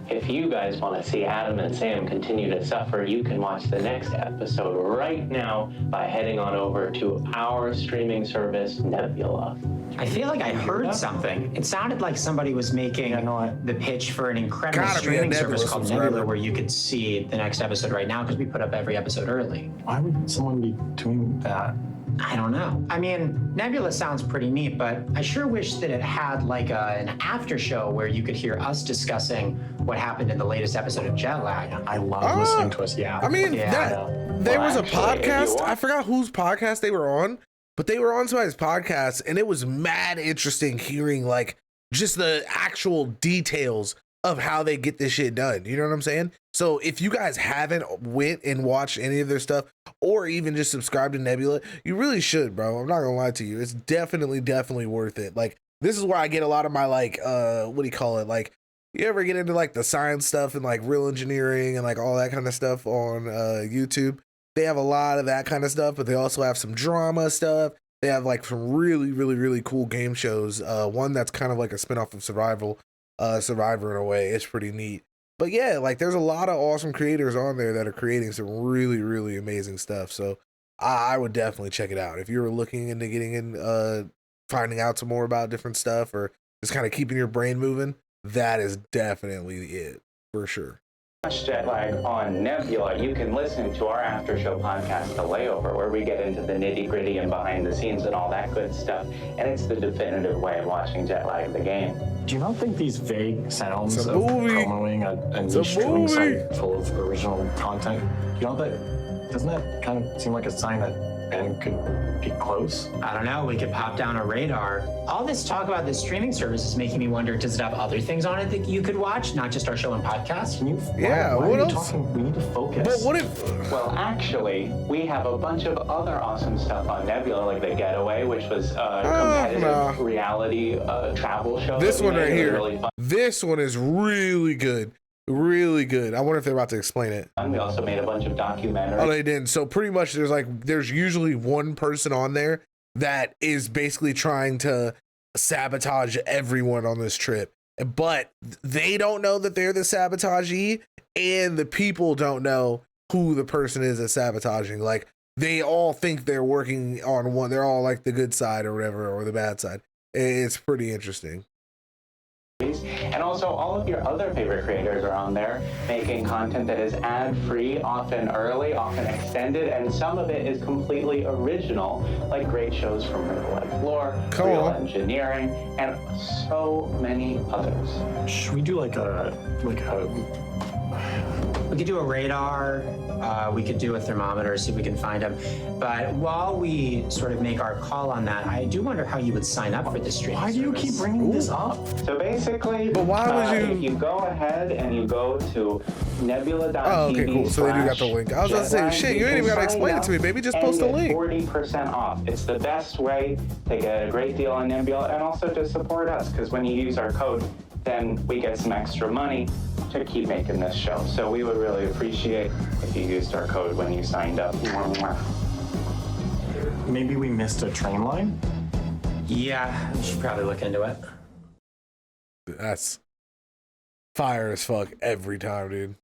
If you guys want to see Adam and Sam continue to suffer, you can watch the next episode right now by heading on over to our streaming service, Nebula. I feel like I heard something. It sounded like somebody was making the pitch for an incredible Gotta be a streaming Nebula service called subscriber. Nebula, where you could see the next episode right now because we put up every episode early. Why would someone be doing that? I don't know. I mean, Nebula sounds pretty neat, but I sure wish that it had like an after show where you could hear us discussing what happened in the latest episode of Jetlag. I love listening to us. Yeah. I mean, Yeah. there was a actually, if you podcast. I want- forgot whose podcast they were on, but they were on somebody's podcast, and it was mad interesting hearing like just the actual details of how they get this shit done. You know what I'm saying? So if you guys haven't went and watched any of their stuff, or even just subscribed to Nebula, you really should, bro. I'm not gonna lie to you. It's definitely worth it. Like, this is where I get a lot of my like what do you call it? Like, you ever get into like the science stuff and like real engineering and like all that kind of stuff on YouTube? They have a lot of that kind of stuff, but they also have some drama stuff. They have like some really cool game shows. One that's kind of like a spinoff of Survivor in a way. It's pretty neat. But yeah, like there's a lot of awesome creators on there that are creating some really amazing stuff. So I would definitely check it out. If you're looking into getting in, finding out some more about different stuff, or just kind of keeping your brain moving, that is definitely it for sure. Watch Jet Lag on Nebula, you can listen to our after show podcast, The Layover, where we get into the nitty gritty and behind the scenes and all that good stuff. And it's the definitive way of watching Jet Lag the game. Do you not think these vague sounds It's a of movie. promoting a It's a niche streaming movie. site full of original content, doesn't that kind of seem like a sign that Ben could be close? I don't know. We could pop down a radar. All this talk about the streaming service is making me wonder, does it have other things on it that you could watch, not just our show and podcast? Can you? Yeah, Why what are you else? talking? We need to focus. But what if? Well, actually, we have a bunch of other awesome stuff on Nebula, like The Getaway, which was a competitive reality travel show. This that we one right made. It was here. really fun. This one is really good. Really good. I wonder if they're about to explain it. We also made a bunch of documentaries. Oh, they didn't. So pretty much there's usually one person on there that is basically trying to sabotage everyone on this trip. But they don't know that they're the sabotagee, and the people don't know who the person is that's sabotaging. Like, they all think they're working on one. They're all like the good side or whatever, or the bad side. It's pretty interesting. And also, all of your other favorite creators are on there making content that is ad-free, often early, often extended, and some of it is completely original, like great shows from Real Life Lore, Come Real on. Engineering, and so many others. Should we do like a We could do a radar. We could do a thermometer, see if we can find them. But while we sort of make our call on that, I do wonder how you would sign up for this streaming Why do you keep service. bringing this up? So basically, But why would you- if you go ahead and you go to nebula.tv. Oh, okay, cool. So they do got the link. I was about to say, shit, you ain't even gotta explain it to me, baby. Just post a link. 40% off. It's the best way to get a great deal on Nebula and also to support us, because when you use our code, then we get some extra money to keep making this show. So we would really appreciate if you used our code when you signed up. Maybe we missed a train line? Yeah, we should probably look into it. That's fire as fuck every time, dude.